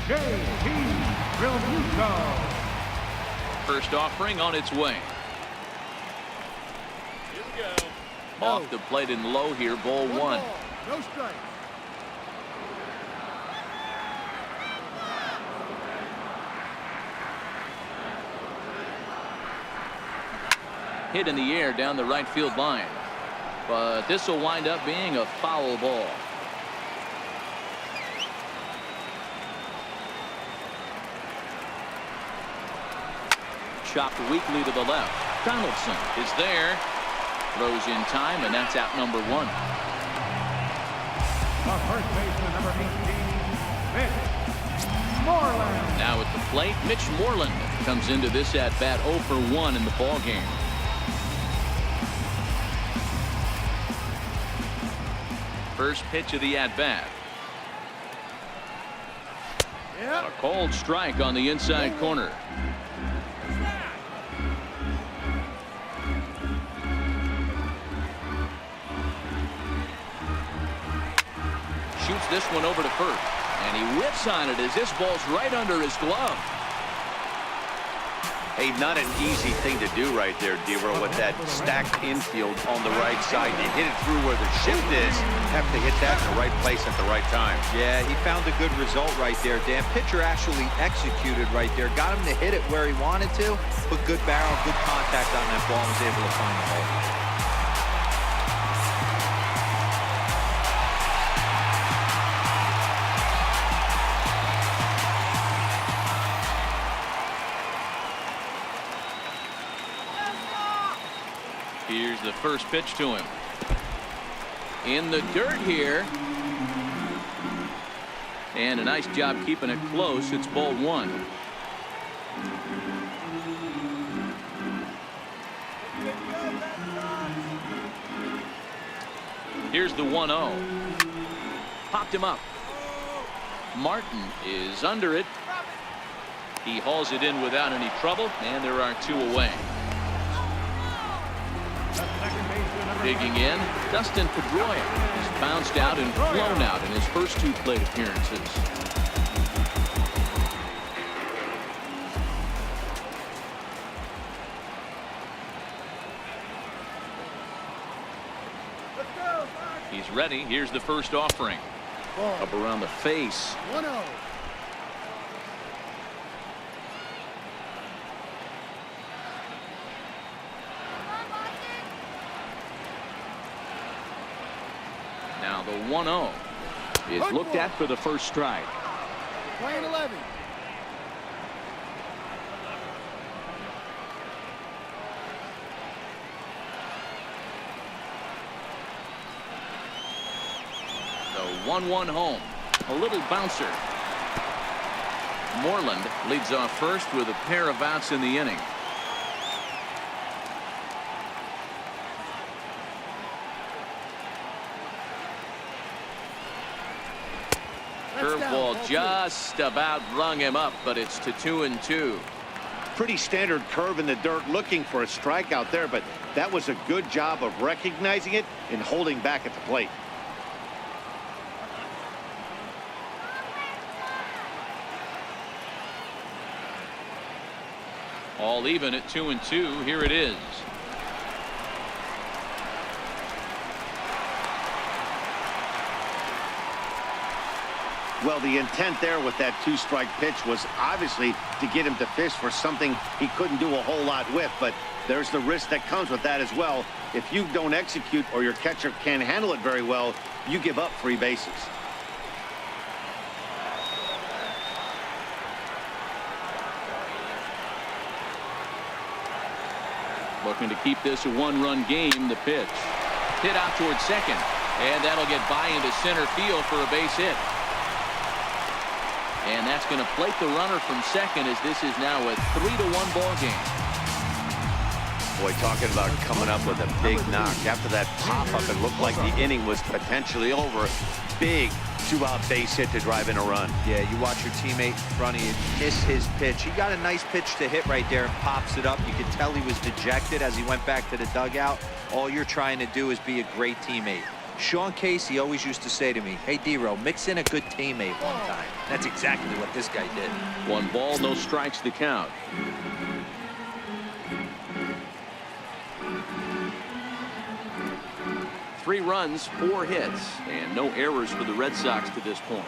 [SPEAKER 4] JT Realmuto.
[SPEAKER 1] First offering on its way.
[SPEAKER 5] Here we go.
[SPEAKER 1] Off the plate and low here, ball one.
[SPEAKER 4] No strikes.
[SPEAKER 1] Hit in the air down the right field line. But this will wind up being a foul ball. Chopped weakly to the left. Donaldson is there. Throws in time, and that's out number one.
[SPEAKER 4] The first baseman, number 18, Mitch Moreland.
[SPEAKER 1] Now at the plate, Mitch Moreland comes into this at bat 0 for 1 in the ball game. First pitch of the at-bat. A cold strike on the inside corner. Shoots this one over to first, and he whips on it as this ball's right under his glove.
[SPEAKER 2] Hey, not an easy thing to do right there, Devero, with that stacked infield on the right side. You hit it through where the shift is. Have to hit that in the right place at the right time.
[SPEAKER 3] Yeah, he found a good result right there, Dan. Pitcher actually executed right there. Got him to hit it where he wanted to. Put good barrel, good contact on that ball, and was able to find the hole.
[SPEAKER 1] Here's the first pitch to him. In the dirt here. And a nice job keeping it close. It's ball one. Here's the 1-0. Popped him up. Martin is under it. He hauls it in without any trouble, and there are two away. Digging in, Dustin Pedroia has bounced out and flown out in his first two plate appearances. He's ready. Here's the first offering. Up around the face.
[SPEAKER 4] 1-0.
[SPEAKER 1] Now the 1-0 is looked at for the first strike.
[SPEAKER 4] Playing 11.
[SPEAKER 1] 1-1 home. A little bouncer. Moreland leads off first with a pair of outs in the inning. Curveball just about rung him up, but it's to 2-2.
[SPEAKER 2] Pretty standard curve in the dirt, looking for a strikeout there, but that was a good job of recognizing it and holding back at the plate.
[SPEAKER 1] All even at 2-2. Here it is.
[SPEAKER 2] Well, the intent there with that 2-strike pitch was obviously to get him to fish for something he couldn't do a whole lot with, but there's the risk that comes with that as well. If you don't execute or your catcher can't handle it very well, you give up free bases.
[SPEAKER 1] Looking to keep this a one-run game. The pitch hit out towards second, and that'll get by into center field for a base hit. And that's going to plate the runner from second, as this is now a 3-1 ball game.
[SPEAKER 2] Boy, talking about coming up with a big knock. After that pop-up, it looked like the inning was potentially over. Big two-out base hit to drive in a run.
[SPEAKER 3] Yeah, you watch your teammate in front of you miss his pitch. He got a nice pitch to hit right there and pops it up. You could tell he was dejected as he went back to the dugout. All you're trying to do is be a great teammate. Sean Casey always used to say to me, hey, D-Row, mix in a good teammate one time. That's exactly what this guy did.
[SPEAKER 1] 1 ball, no strikes to count. Three runs, 4 hits, and no errors for the Red Sox to this point.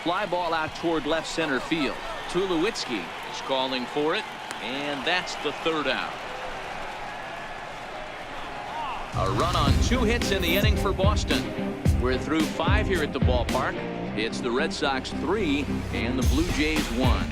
[SPEAKER 1] Fly ball out toward left center field. Tulowitzki is calling for it, and that's the 3rd out. A run on 2 hits in the inning for Boston. We're through 5 here at the ballpark. It's the Red Sox 3 and the Blue Jays 1.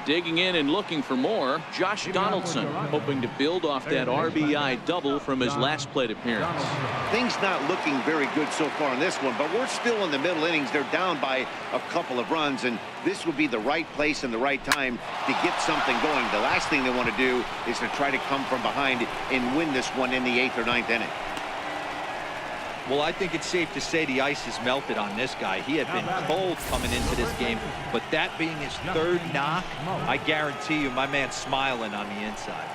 [SPEAKER 1] Digging in and looking for more, Josh Donaldson, hoping to build off that RBI double from his last plate appearance.
[SPEAKER 2] Things not looking very good so far in this one, but we're still in the middle innings. They're down by a couple of runs, and this would be the right place and the right time to get something going. The last thing they want to do is to try to come from behind and win this one in the 8th or 9th inning.
[SPEAKER 3] Well, I think it's safe to say the ice has melted on this guy. He had been cold coming into this game, but that being his 3rd knock, I guarantee you my man's smiling on the inside.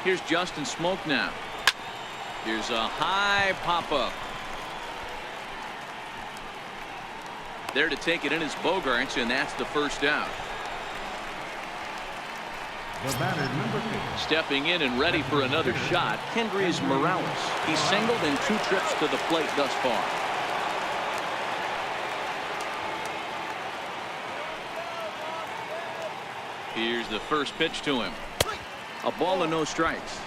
[SPEAKER 1] Here's Justin Smoke now. Here's a high pop-up. There to take it in is Bogaerts, and that's the 1st out.
[SPEAKER 4] The batter, number 2.
[SPEAKER 1] Stepping in and ready for another shot, Kendrys Morales. He's singled in 2 trips to the plate thus far. Here's the first pitch to him. A ball and no strikes.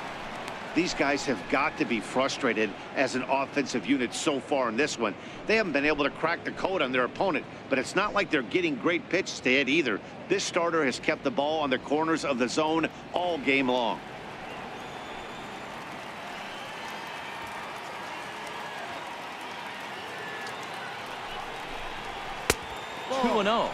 [SPEAKER 2] These guys have got to be frustrated as an offensive unit so far in this one. They haven't been able to crack the code on their opponent, but it's not like they're getting great pitches to hit either. This starter has kept the ball on the corners of the zone all game long.
[SPEAKER 1] Ball. 2-0.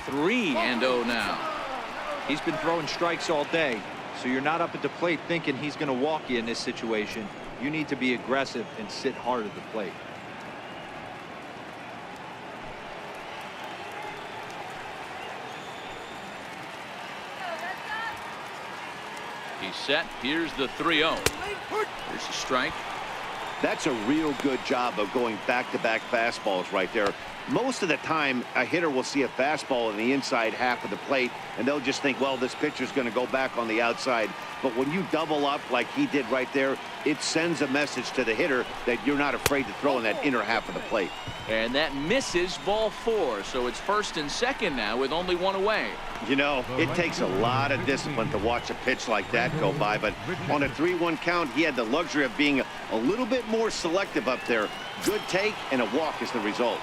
[SPEAKER 1] Three and 0 now.
[SPEAKER 3] He's been throwing strikes all day, so you're not up at the plate thinking he's going to walk you in this situation. You need to be aggressive and sit hard at the plate.
[SPEAKER 1] He's set. Here's the 3-0. Here's a strike.
[SPEAKER 2] That's a real good job of going back-to-back fastballs right there. Most of the time, a hitter will see a fastball in the inside half of the plate, and they'll just think, well, this pitcher's going to go back on the outside. But when you double up like he did right there, it sends a message to the hitter that you're not afraid to throw in that inner half of the plate.
[SPEAKER 1] And that misses ball 4, so it's first and second now with only one away.
[SPEAKER 2] You know, it takes a lot of discipline to watch a pitch like that go by, but on a 3-1 count, he had the luxury of being a little bit more selective up there. Good take, and a walk is the result.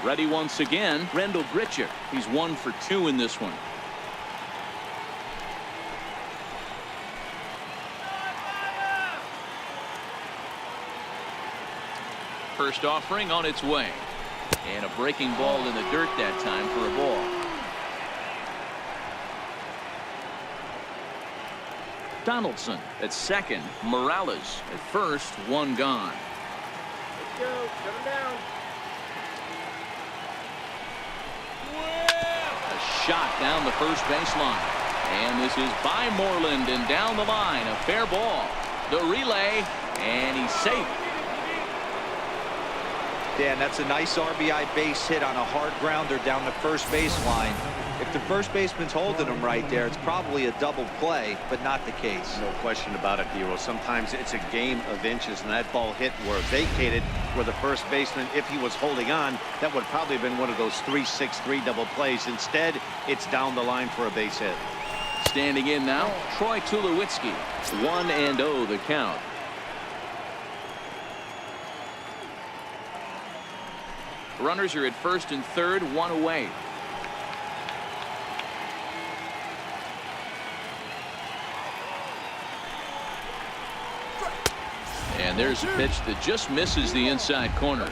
[SPEAKER 1] Ready once again, Rendell Grichuk. He's 1 for 2 in this one. First offering on its way. And a breaking ball in the dirt that time for a ball. Donaldson at second. Morales at first. 1 gone.
[SPEAKER 5] Let's go. Shut him down.
[SPEAKER 1] A shot down the first baseline. And this is by Moreland and down the line. A fair ball. The relay. And he's safe.
[SPEAKER 3] Dan, that's a nice RBI base hit on a hard grounder down the first baseline. If the first baseman's holding him right there, it's probably a double play, but not the case.
[SPEAKER 2] No question about it, Hero. Sometimes it's a game of inches, and that ball hit where it vacated, where the first baseman, if he was holding on, that would probably have been one of those 3-6-3 double plays. Instead, it's down the line for a base hit.
[SPEAKER 1] Standing in now, Troy Tulowitzki. 1-0 the count. Runners are at first and third, 1 away. And there's a pitch that just misses the inside corner.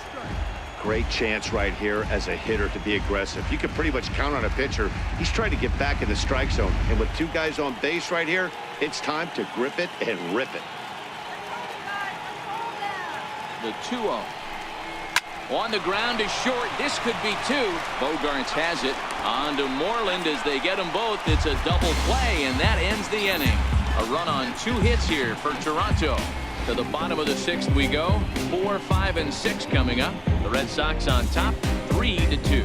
[SPEAKER 2] Great chance right here as a hitter to be aggressive. You can pretty much count on a pitcher. He's trying to get back in the strike zone. And with 2 guys on base right here, it's time to grip it and rip it.
[SPEAKER 1] The 2-0. On the ground is short. This could be 2. Bogaerts has it. On to Moreland as they get them both. It's a double play, and that ends the inning. A run on 2 hits here for Toronto. To the bottom of the 6th we go. 4, 5, and 6 coming up. The Red Sox on top, 3-2.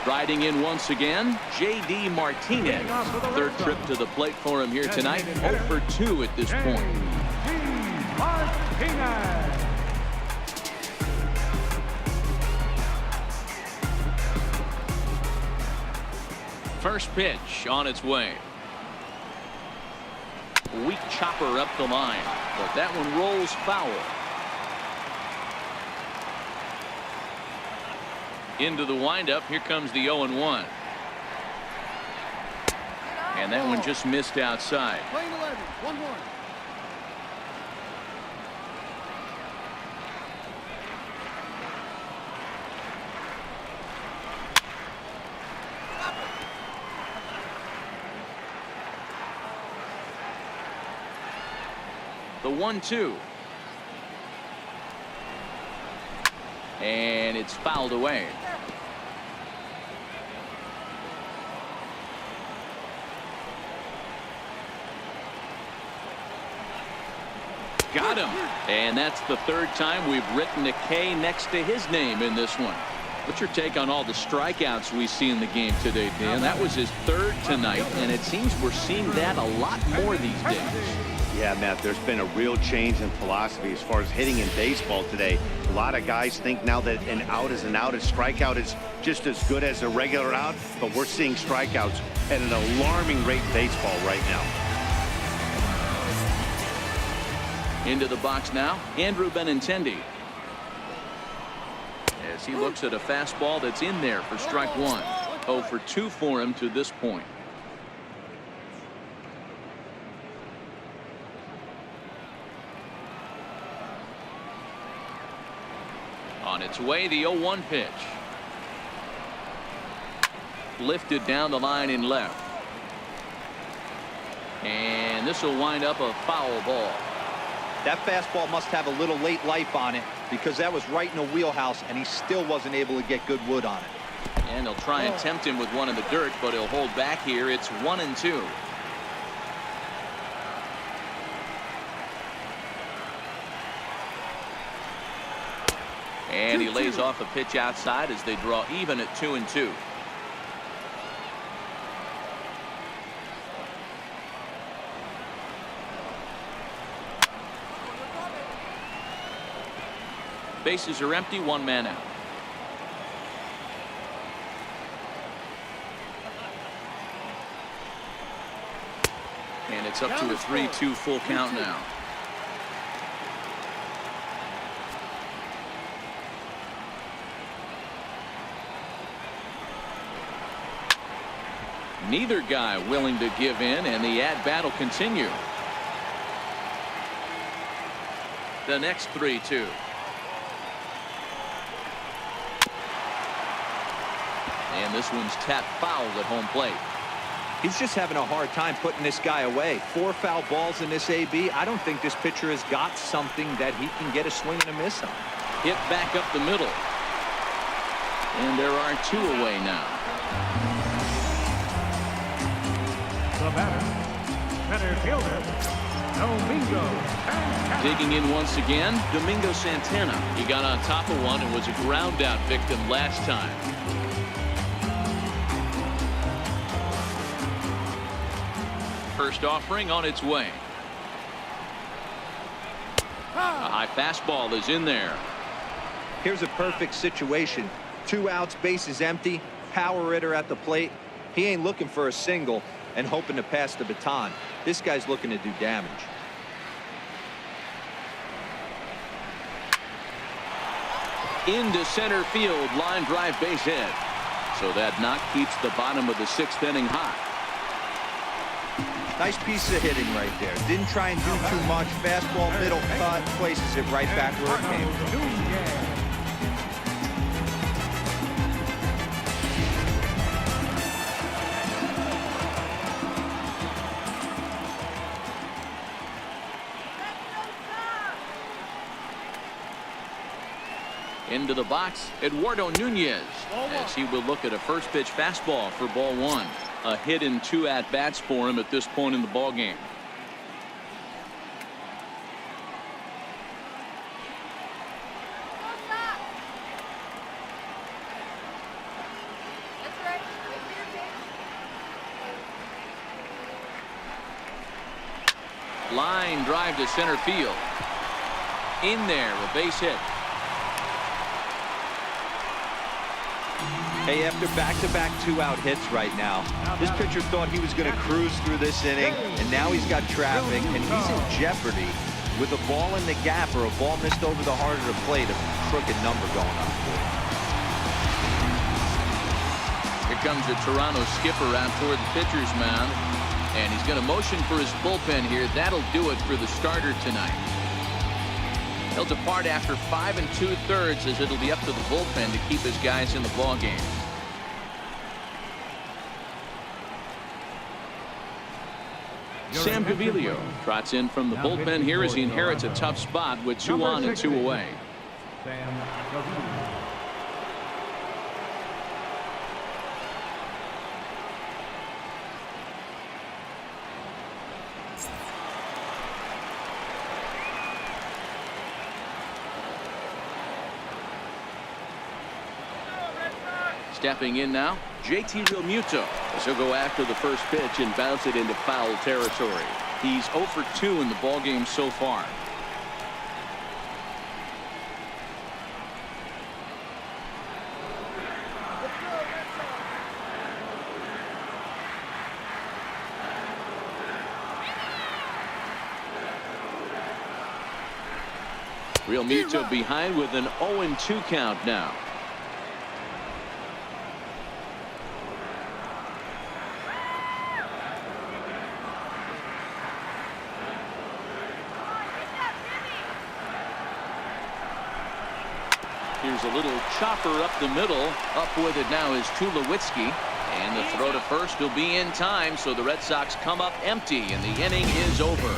[SPEAKER 1] Riding in once again, J.D. Martinez. 3rd trip to the plate for him here tonight. 0 for 2 at this point.
[SPEAKER 4] Martinez.
[SPEAKER 1] First pitch on its way. Weak chopper up the line, but that one rolls foul. Into the windup. Here comes the 0-1. And that one just missed outside.
[SPEAKER 5] Lane 11, 1-1.
[SPEAKER 1] The 1-2. And it's fouled away. Got him. And that's the 3rd time we've written a K next to his name in this one. What's your take on all the strikeouts we see in the game today, Dan? That was his 3rd tonight, and it seems we're seeing that a lot more these days.
[SPEAKER 2] Yeah, Matt, there's been a real change in philosophy as far as hitting in baseball today. A lot of guys think now that an out is an out. A strikeout is just as good as a regular out, but we're seeing strikeouts at an alarming rate in baseball right now.
[SPEAKER 1] Into the box now, Andrew Benintendi. As he looks at a fastball that's in there for strike 1. 0 for 2 for him to this point. On its way, the 0-1 pitch. Lifted down the line in left. And this will wind up a foul ball.
[SPEAKER 3] That fastball must have a little late life on it because that was right in the wheelhouse, and he still wasn't able to get good wood on it.
[SPEAKER 1] And they'll try and tempt him with one in the dirt, but he'll hold back here. It's 1-2. And he lays off a pitch outside as they draw even at 2-2. Bases are empty, one man out. And it's up to a 3-2 full count now. Neither guy willing to give in, and the at-bat will continue. The next 3-2. And this one's tapped foul at home plate.
[SPEAKER 3] He's just having a hard time putting this guy away. 4 foul balls in this AB. I don't think this pitcher has got something that he can get a swing and a miss on.
[SPEAKER 1] Hit back up the middle. And there are 2 away now.
[SPEAKER 4] The batter, center fielder, Domingo Santana.
[SPEAKER 1] Digging in once again, Domingo Santana. He got on top of one and was a ground out victim last time. First offering on its way. A high fastball is in there.
[SPEAKER 3] Here's a perfect situation. 2 outs, bases empty, power hitter at the plate. He ain't looking for a single and hoping to pass the baton. This guy's looking to do damage.
[SPEAKER 1] Into center field, line drive, base hit. So that knock keeps the bottom of the 6th inning hot.
[SPEAKER 3] Nice piece of hitting right there. Didn't try and do too much. Fastball, middle cut, places it right back where it came from.
[SPEAKER 1] Into the box, Eduardo Nunez, as he will look at a first pitch fastball for ball 1. A hit in 2 at-bats for him at this point in the ball game. Line drive to center field. In there, a base hit.
[SPEAKER 3] Hey, after back-to-back 2-out hits right now, this pitcher thought he was going to cruise through this inning, and now he's got traffic, and he's in jeopardy with a ball in the gap or a ball missed over the heart of the plate, a crooked number going up for him.
[SPEAKER 1] Here comes the Toronto skipper out toward the pitcher's mound, and he's going to motion for his bullpen here. That'll do it for the starter tonight. He'll depart after 5 2/3 as it'll be up to the bullpen to keep his guys in the ball game. Sam Gaviglio trots in from the bullpen here as he inherits a tough spot with 2 on and 2 away.
[SPEAKER 4] Sam Gaviglio.
[SPEAKER 1] Stepping in now, JT Realmuto, as he'll go after the first pitch and bounce it into foul territory. He's 0 for 2 in the ballgame so far. Realmuto behind with an 0-2 count now. Here's a little chopper up the middle. Up with it now is Tulowitzki. And the throw to first will be in time, so the Red Sox come up empty, and the inning is over.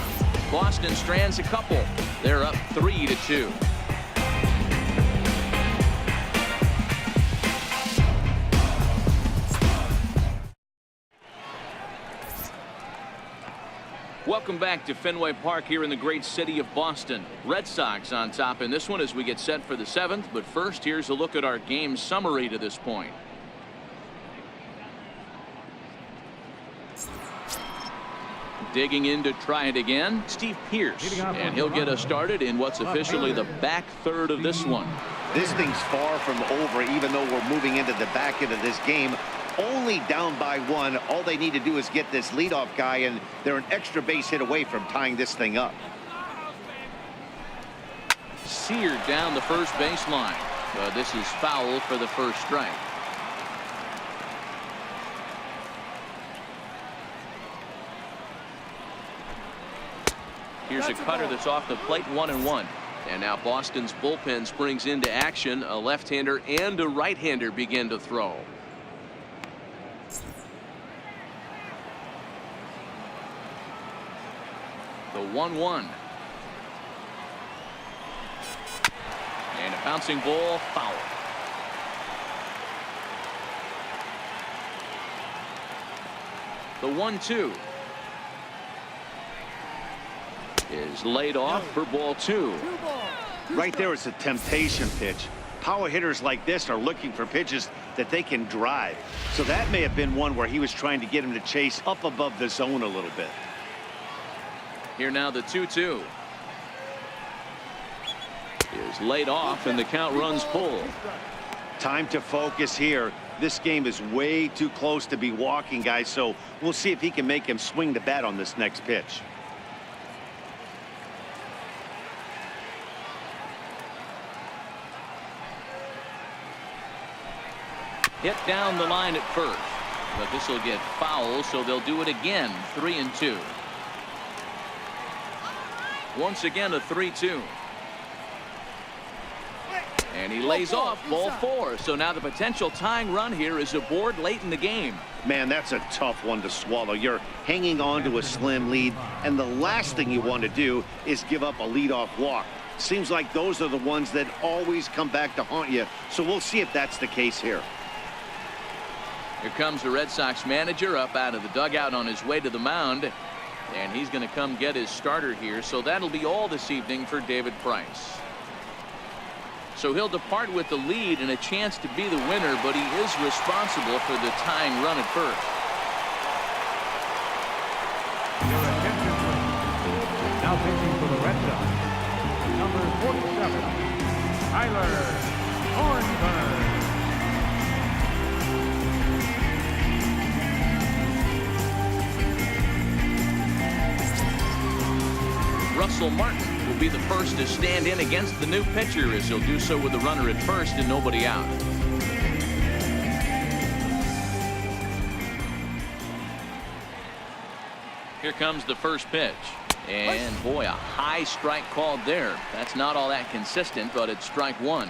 [SPEAKER 1] Boston strands a couple. They're up 3-2. Welcome back to Fenway Park here in the great city of Boston. Red Sox on top in this one as we get set for the 7th. But first, here's a look at our game summary to this point. Digging in to try it again, Steve Pearce, and he'll get us started in what's officially the back third of this one.
[SPEAKER 2] This thing's far from over, even though we're moving into the back end of this game. Only down by 1. All they need to do is get this leadoff guy, and they're an extra base hit away from tying this thing up.
[SPEAKER 1] Seared down the first baseline, but this is foul for the first strike. Here's a cutter that's off the plate, 1-1. And now Boston's bullpen springs into action. A left-hander and a right-hander begin to throw. The 1-1. And a bouncing ball, foul. The 1-2. Is laid off for ball 2.
[SPEAKER 2] Right there is a temptation pitch. Power hitters like this are looking for pitches that they can drive. So that may have been one where he was trying to get him to chase up above the zone a little bit.
[SPEAKER 1] Here now the 2-2. Is laid off and the count runs full.
[SPEAKER 2] Time to focus here. This game is way too close to be walking, guys, so we'll see if he can make him swing the bat on this next pitch.
[SPEAKER 1] Hit down the line at first, but this will get foul, so they'll do it again. 3-2. Once again a 3-2. And he lays off ball 4. So now the potential tying run here is aboard late in the game.
[SPEAKER 2] Man, that's a tough one to swallow. You're hanging on to a slim lead, and the last thing you want to do is give up a leadoff walk. Seems like those are the ones that always come back to haunt you. So we'll see if that's the case here.
[SPEAKER 1] Here comes the Red Sox manager up out of the dugout on his way to the mound. And he's going to come get his starter here. So that'll be all this evening for David Price. So he'll depart with the lead and a chance to be the winner, but he is responsible for the tying run at first.
[SPEAKER 4] Your attention, please. Now pitching for the Red Sox, number 47, Tyler Thornburg.
[SPEAKER 1] Russell Martin will be the first to stand in against the new pitcher, as he'll do so with a runner at first and nobody out. Here comes the first pitch. And boy, a high strike called there. That's not all that consistent, but it's strike 1.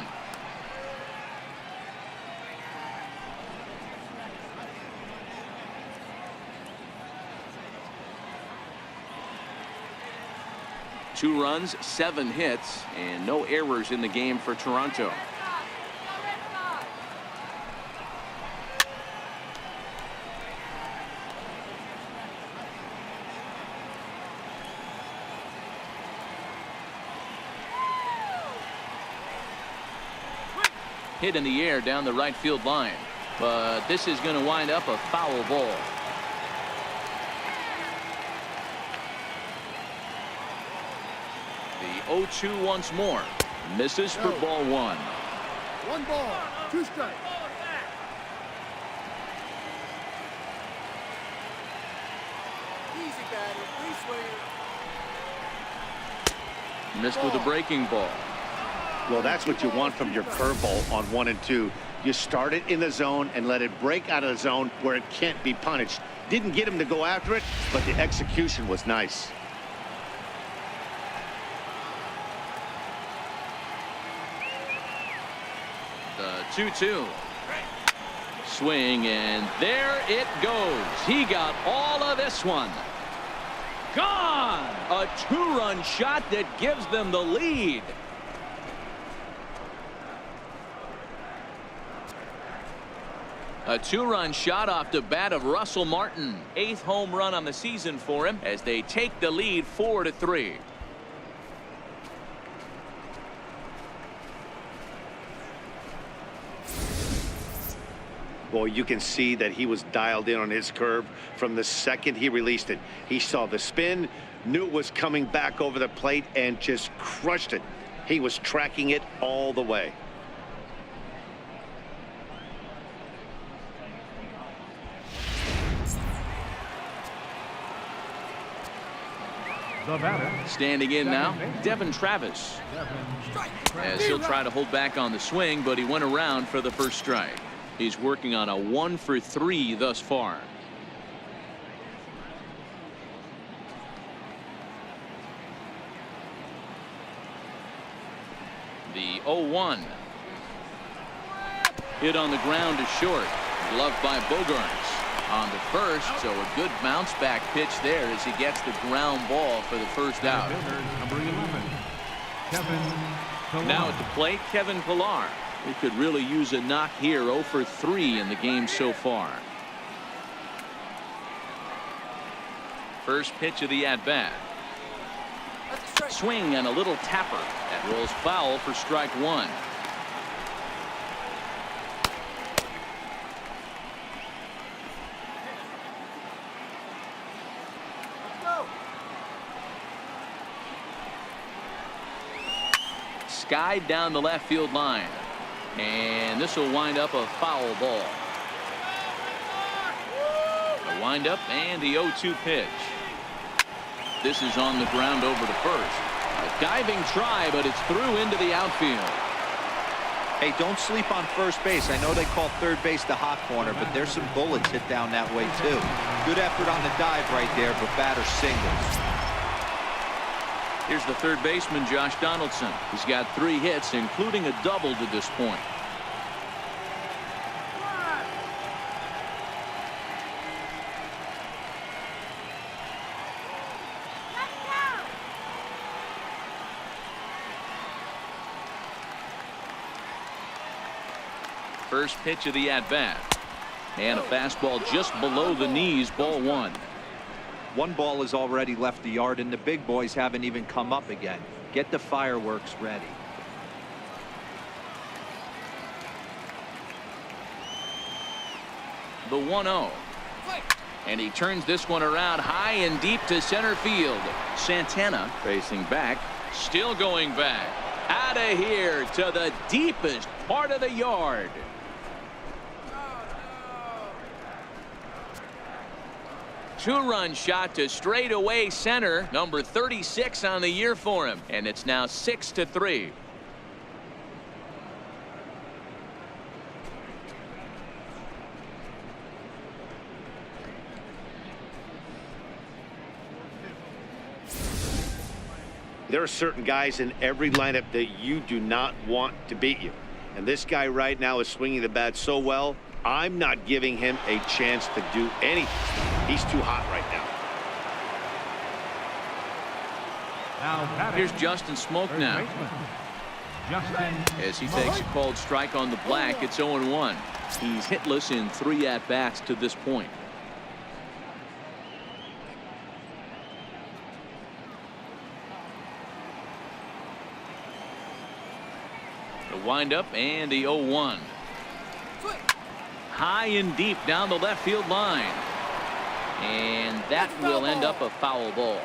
[SPEAKER 1] Two runs, 7 hits, and no errors in the game for Toronto. Hit in the air down the right field line, but this is going to wind up a foul ball. The 0-2 once more. Misses for ball 1.
[SPEAKER 5] 1 ball, 2 strikes. Easy, guy. Free swing.
[SPEAKER 1] Missed with a breaking ball.
[SPEAKER 2] Well, that's what you want from your curveball on 1 and 2. You start it in the zone and let it break out of the zone where it can't be punished. Didn't get him to go after it, but the execution was nice.
[SPEAKER 1] The 2-2. Swing, and there it goes. He got all of this one. Gone! A 2-run shot that gives them the lead. A 2-run shot off the bat of Russell Martin. 8th home run on the season for him as they take the lead 4-3.
[SPEAKER 2] Boy, you can see that he was dialed in on his curve from the second he released it. He saw the spin, knew it was coming back over the plate, and just crushed it. He was tracking it all the way.
[SPEAKER 4] The batter.
[SPEAKER 1] Standing in now, Devin Travis. As he'll try to hold back on the swing, but he went around for the first strike. He's working on a 1-for-3 thus far. The 0-1. Hit on the ground to short. Gloved by Bogaerts. On the first, so a good bounce back pitch there as he gets the ground ball for the first out.
[SPEAKER 4] Number 11, Kevin Millar.
[SPEAKER 1] Now at the plate, Kevin Millar. He could really use a knock here. 0-for-3 in the game so far. First pitch of the at-bat. Swing and a little tapper. That rolls foul for strike 1. Skied down the left field line. And this will wind up a foul ball. The windup and the 0-2 pitch. This is on the ground over to first. A diving try, but it's through into the outfield.
[SPEAKER 3] Hey, don't sleep on first base. I know they call third base the hot corner, but there's some bullets hit down that way too. Good effort on the dive right there, but batter singles.
[SPEAKER 1] Here's the third baseman, Josh Donaldson. He's got 3 hits, including a double to this point. First pitch of the at-bat. And a fastball just below the knees, ball 1.
[SPEAKER 3] 1 ball has already left the yard, and the big boys haven't even come up again. Get the fireworks ready.
[SPEAKER 1] The 1-0. And he turns this one around high and deep to center field. Santana facing back. Still going back. Out of here to the deepest part of the yard. Two-run shot to straightaway center. Number 36 on the year for him. And it's now 6-3.
[SPEAKER 2] There are certain guys in every lineup that you do not want to beat you. And this guy right now is swinging the bat so well, I'm not giving him a chance to do anything. He's too hot right
[SPEAKER 4] Now
[SPEAKER 1] Here's Justin Smoke now. As he takes a called strike on the black, it's 0-1. He's hitless in 3 at-bats to this point. The windup and the 0-1. High and deep down the left field line. And that will end up a foul ball.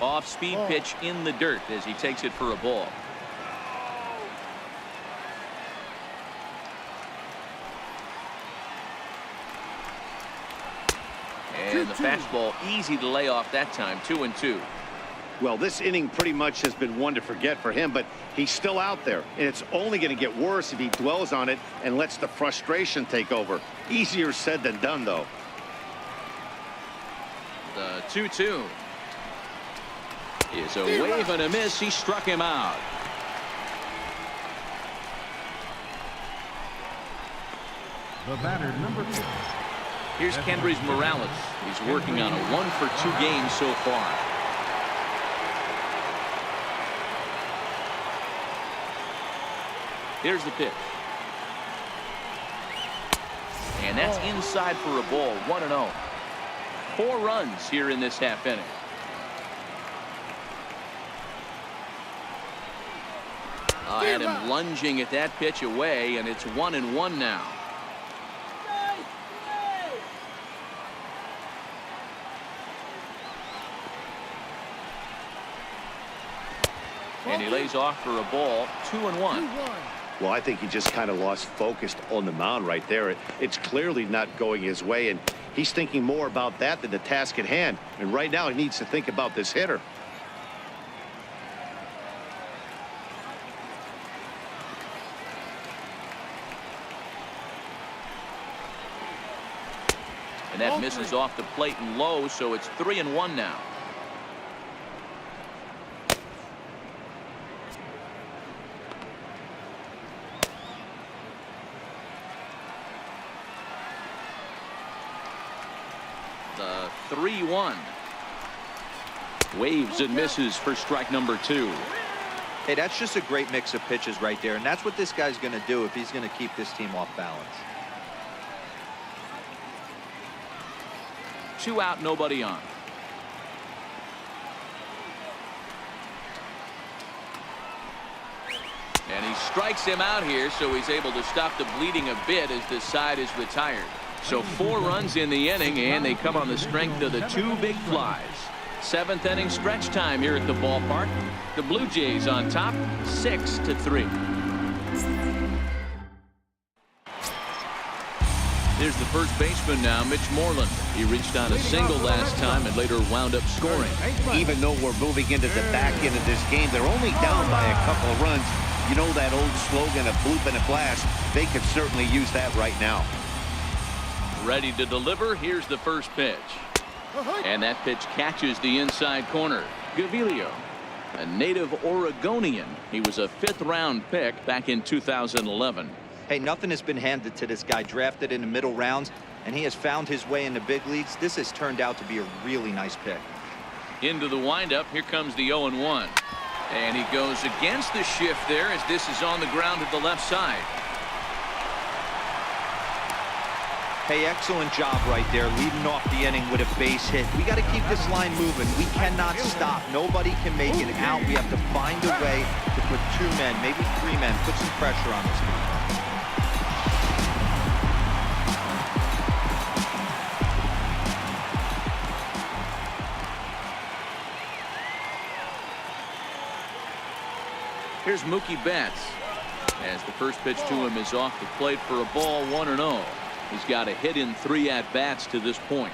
[SPEAKER 1] Off-speed pitch in the dirt as he takes it for a ball. And the fastball easy to lay off that time. 2-2.
[SPEAKER 2] Well, this inning pretty much has been one to forget for him, but he's still out there, and it's only going to get worse if he dwells on it and lets the frustration take over. Easier said than done, though.
[SPEAKER 1] The 2-2 is a wave and a miss. He struck him out.
[SPEAKER 4] The batter, number 2.
[SPEAKER 1] Here's Kendrys Morales. He's working on a 1-for-2 game so far. Here's the pitch. And that's inside for a ball. 1-0. 4 runs here in this half inning. Had him lunging at that pitch away, and it's 1-1 now. And he lays off for a ball. 2-1.
[SPEAKER 2] Well, I think he just kind of lost focus on the mound right there. It's clearly not going his way, and he's thinking more about that than the task at hand. And right now he needs to think about this hitter.
[SPEAKER 1] And that misses off the plate and low, so it's 3-1 now. The 3-1. Waves and misses for strike number 2.
[SPEAKER 3] Hey, that's just a great mix of pitches right there, and that's what this guy's going to do if he's going to keep this team off balance.
[SPEAKER 1] 2 out, nobody on. And he strikes him out here, so he's able to stop the bleeding a bit as this side is retired. So 4 runs in the inning, and they come on the strength of the 2 big flies. 7th inning stretch time here at the ballpark. The Blue Jays on top, 6-3. There's the first baseman now, Mitch Moreland. He reached on a single last time and later wound up scoring.
[SPEAKER 2] Even though we're moving into the back end of this game, they're only down by a couple of runs. You know that old slogan, a bloop and a blast? They could certainly use that right now.
[SPEAKER 1] Ready to deliver. Here's the first pitch. And that pitch catches the inside corner. Gaviglio, a native Oregonian. He was a 5th-round pick back in 2011.
[SPEAKER 3] Hey, nothing has been handed to this guy. Drafted in the middle rounds, and he has found his way in the big leagues. This has turned out to be a really nice pick.
[SPEAKER 1] Into the windup. Here comes the 0-1. And he goes against the shift there as this is on the ground to the left side.
[SPEAKER 3] Hey, excellent job right there, leading off the inning with a base hit. We got to keep this line moving. We cannot stop. Nobody can make it out. We have to find a way to put 2 men, maybe 3 men, put some pressure on this guy.
[SPEAKER 1] Here's Mookie Betts as the first pitch to him is off the plate for a ball. 1-0. He's got a hit in 3 at-bats to this point.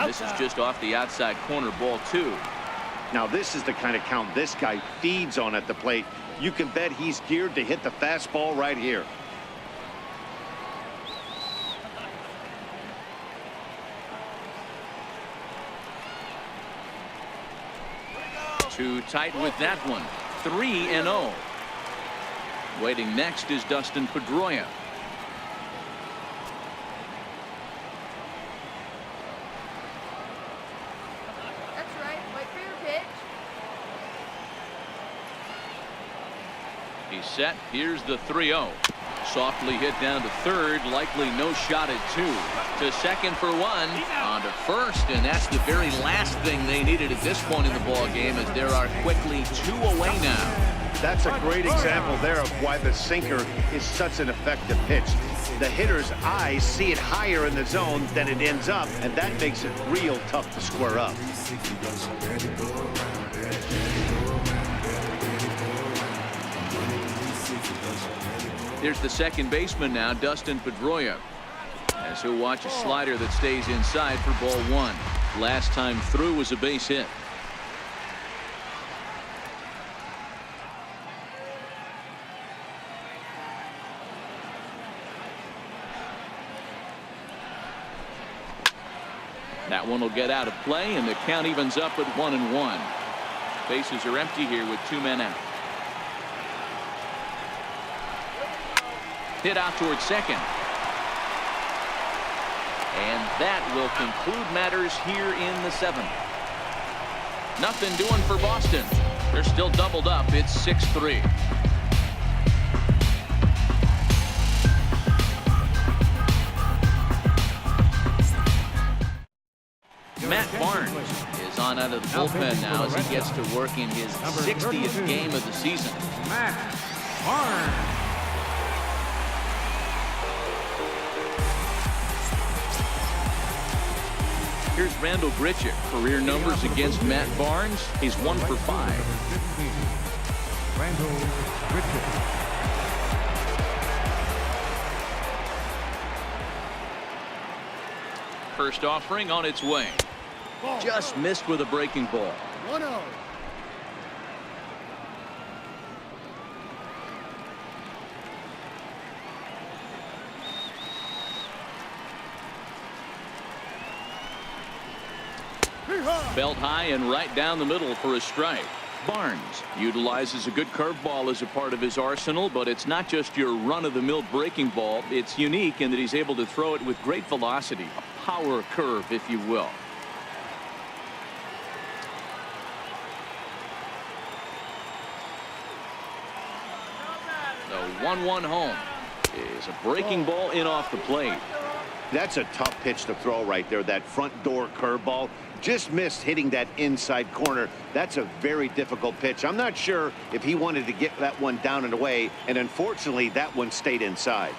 [SPEAKER 1] This is just off the outside corner, ball 2.
[SPEAKER 2] Now this is the kind of count this guy feeds on at the plate. You can bet he's geared to hit the fastball right here.
[SPEAKER 1] Too tight with that one. 3-0. Waiting next is Dustin Pedroia.
[SPEAKER 6] That's right, my favorite pitch.
[SPEAKER 1] He's set. Here's the 3-0. Softly hit down to third. Likely no shot at 2. To second for 1. On to first, and that's the very last thing they needed at this point in the ball game, as there are quickly 2 away now.
[SPEAKER 2] That's a great example there of why the sinker is such an effective pitch. The hitter's eyes see it higher in the zone than it ends up, and that makes it real tough to square up.
[SPEAKER 1] Here's the second baseman now, Dustin Pedroia, as he'll watch a slider that stays inside for ball 1. Last time through was a base hit. That one will get out of play, and the count evens up at 1-1. Bases are empty here with 2 men out. Hit out towards second. And that will conclude matters here in the 7th. Nothing doing for Boston. They're still doubled up. It's 6-3. Matt Barnes is on out of the bullpen now as he gets to work in his 60th game of the season.
[SPEAKER 4] Matt Barnes.
[SPEAKER 1] Here's Randall Grichuk. Career numbers against Matt Barnes. He's 1 for 5.
[SPEAKER 4] Randall Grichuk.
[SPEAKER 1] First offering on its way. Just missed with a breaking ball.
[SPEAKER 5] 1-0.
[SPEAKER 1] Belt high and right down the middle for a strike. Barnes utilizes a good curveball as a part of his arsenal, but it's not just your run-of-the-mill breaking ball. It's unique in that he's able to throw it with great velocity, a power curve, if you will. The 1-1 home is a breaking ball in off the plate.
[SPEAKER 2] That's a tough pitch to throw right there. That front door curveball just missed hitting that inside corner. That's a very difficult pitch. I'm not sure if he wanted to get that one down and away, and unfortunately that one stayed inside.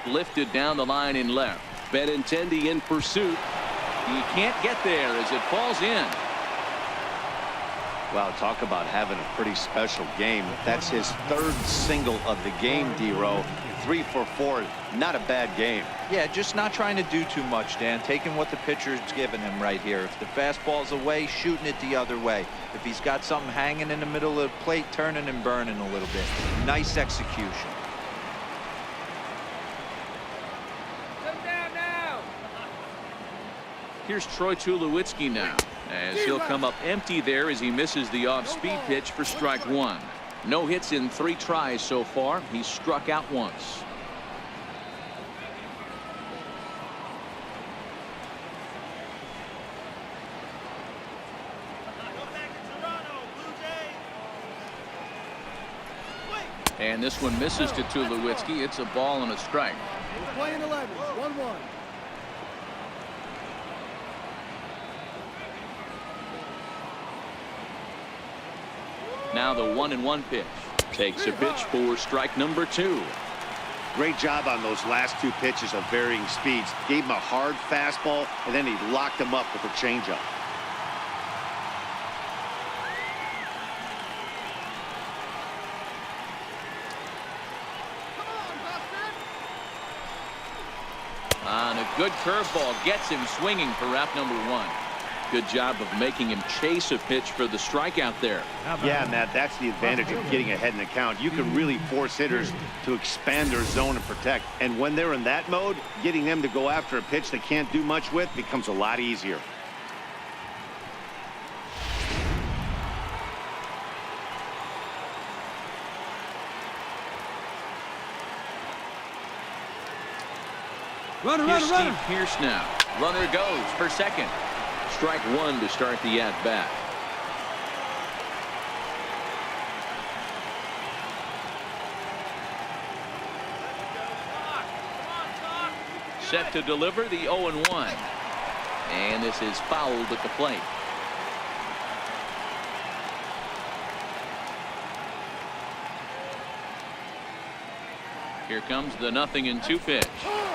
[SPEAKER 1] Lifted down the line in left. Benintendi in pursuit. He can't get there as it falls in.
[SPEAKER 3] Wow, talk about having a pretty special game. That's his 3rd single of the game, D-Row. 3 for 4. Not a bad game. Yeah, just not trying to do too much, Dan. Taking what the pitcher's giving him right here. If the fastball's away, shooting it the other way. If he's got something hanging in the middle of the plate, turning and burning a little bit. Nice execution.
[SPEAKER 1] Here's Troy Tulowitzki now, as he'll come up empty there as he misses the off-speed pitch for strike 1. No hits in 3 tries so far. He's struck out once. And this one misses to Tulowitzki. It's a ball and a strike.
[SPEAKER 5] We're playing 11. 1-1.
[SPEAKER 1] Now the 1-1 pitch. Takes a pitch for strike number 2.
[SPEAKER 2] Great job on those last 2 pitches of varying speeds. Gave him a hard fastball, and then he locked him up with a changeup.
[SPEAKER 1] And a good curveball gets him swinging for out number 1. Good job of making him chase a pitch for the strikeout there.
[SPEAKER 2] Yeah, Matt, that's the advantage of getting ahead in the count. You can really force hitters to expand their zone and protect. And when they're in that mode, getting them to go after a pitch they can't do much with becomes a lot easier.
[SPEAKER 1] Here's Steve Pearce now. Runner goes for second. Strike 1 to start the at-bat. Set to deliver the 0-1. And this is fouled at the plate. Here comes the 0-2 pitch.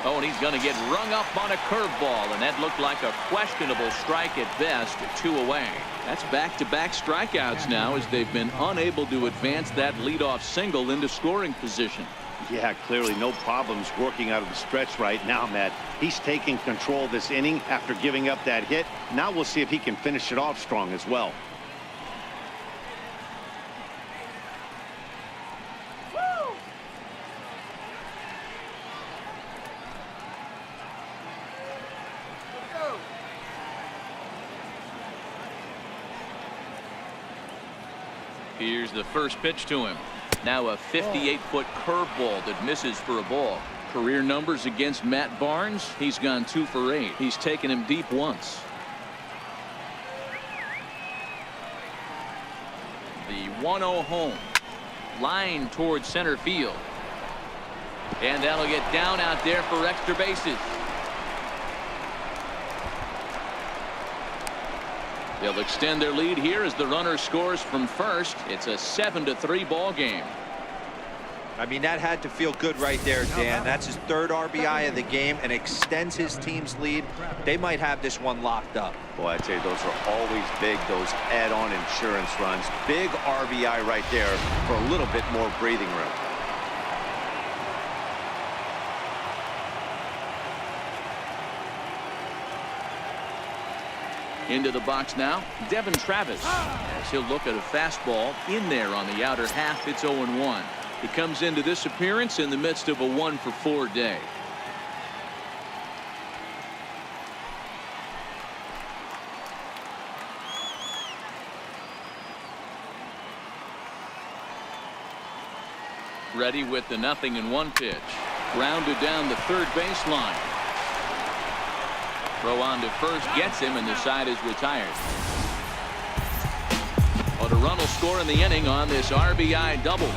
[SPEAKER 1] Oh, and he's going to get rung up on a curveball, and that looked like a questionable strike at best. 2 away. That's back-to-back strikeouts now as they've been unable to advance that leadoff single into scoring position.
[SPEAKER 2] Yeah, clearly no problems working out of the stretch right now, Matt. He's taking control of this inning after giving up that hit. Now we'll see if he can finish it off strong as well.
[SPEAKER 1] Here's the first pitch to him. Now a 58-foot curveball that misses for a ball. Career numbers against Matt Barnes. He's gone 2 for 8. He's taken him deep once. The 1-0 home. Line towards center field. And that'll get down out there for extra bases. They'll extend their lead here as the runner scores from first. It's a 7-3 ball game.
[SPEAKER 3] I mean, that had to feel good right there, Dan. That's his 3rd RBI of the game and extends his team's lead. They might have this one locked up.
[SPEAKER 2] Boy, I'd say those are always big, those add-on insurance runs. Big RBI right there for a little bit more breathing room.
[SPEAKER 1] Into the box now, Devin Travis. As he'll look at a fastball in there on the outer half. It's 0-1. He comes into this appearance in the midst of a 1-for-4 day. Ready with the 0-1 pitch. Grounded down the third baseline. Throw on to first gets him, and the side is retired. Well, the run will score in the inning on this RBI double.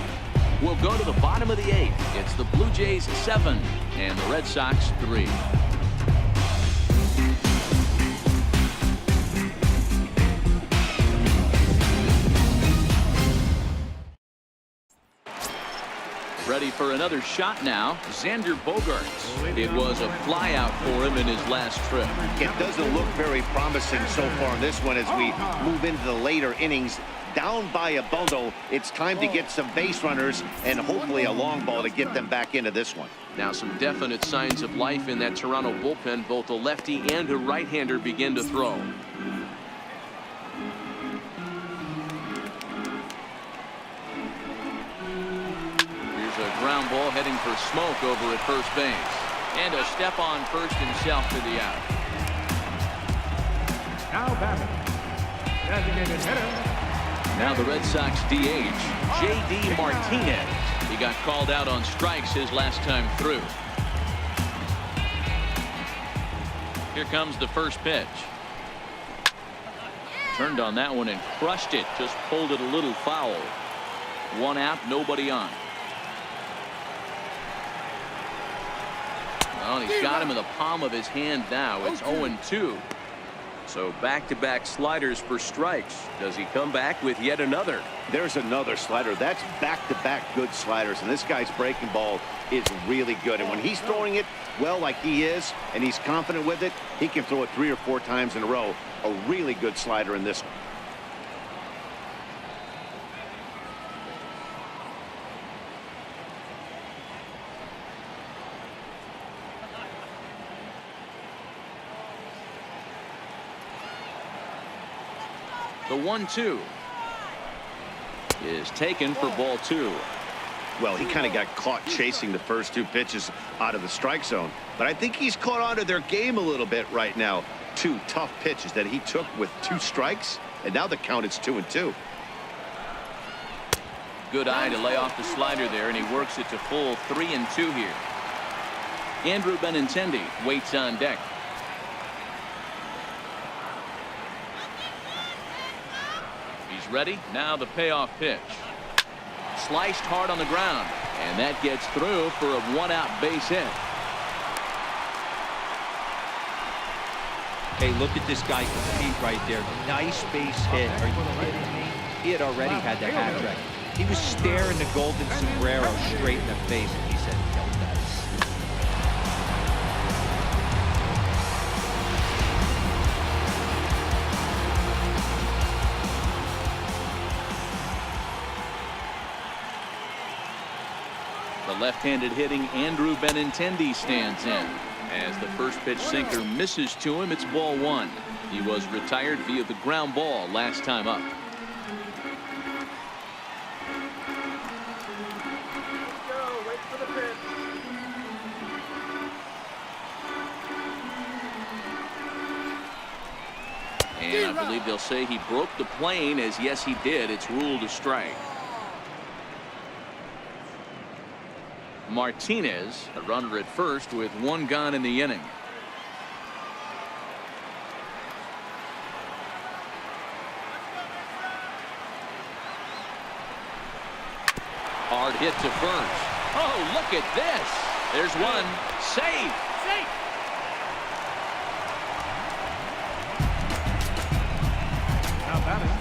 [SPEAKER 1] We'll go to the bottom of the 8th. It's the Blue Jays 7 and the Red Sox 3. Ready for another shot now. Xander Bogaerts. It was a fly out for him in his last trip.
[SPEAKER 2] It doesn't look very promising so far in this one as we move into the later innings. Down by a bundle, it's time to get some base runners and hopefully a long ball to get them back into this one.
[SPEAKER 1] Now some definite signs of life in that Toronto bullpen. Both a lefty and a right-hander begin to throw. Here's a ground ball heading for Smoke over at first base. And a step on first himself to the out.
[SPEAKER 4] Now batting, designated hitter.
[SPEAKER 1] Now the Red Sox DH, J.D. Martinez. He got called out on strikes his last time through. Here comes the first pitch. Turned on that one and crushed it. Just pulled it a little foul. 1 out, nobody on. Well, he's got him in the palm of his hand now. It's 0-2. So back-to-back sliders for strikes. Does he come back with yet another?
[SPEAKER 2] There's another slider. That's back-to-back good sliders, and this guy's breaking ball is really good. And when he's throwing it well like he is, and he's confident with it, he can throw it 3 or 4 times in a row. A really good slider in this one.
[SPEAKER 1] The 1-2 is taken for ball 2.
[SPEAKER 2] Well, he kind of got caught chasing the first 2 pitches out of the strike zone. But I think he's caught on to their game a little bit right now. 2 tough pitches that he took with 2 strikes. And now the count is 2-2.
[SPEAKER 1] Good eye to lay off the slider there, and he works it to full 3-2 here. Andrew Benintendi waits on deck. Ready? Now the payoff pitch. Sliced hard on the ground, and that gets through for a 1-out base hit.
[SPEAKER 3] Hey, look at this guy compete right there. Nice base hit. Are you kidding me? He had already had the hat trick. He was staring the golden sombrero straight in the face, and he said, "No dice."
[SPEAKER 1] The left-handed hitting Andrew Benintendi stands in. As the first pitch sinker misses to him, it's ball 1. He was retired via the ground ball last time up.
[SPEAKER 5] Wait for the pitch.
[SPEAKER 1] And I believe they'll say he broke the plane, as yes he did. It's ruled a strike. Martinez, a runner at first with one gone in the inning. Hard hit to first. Oh, look at this. There's one. Safe.
[SPEAKER 4] Now batting.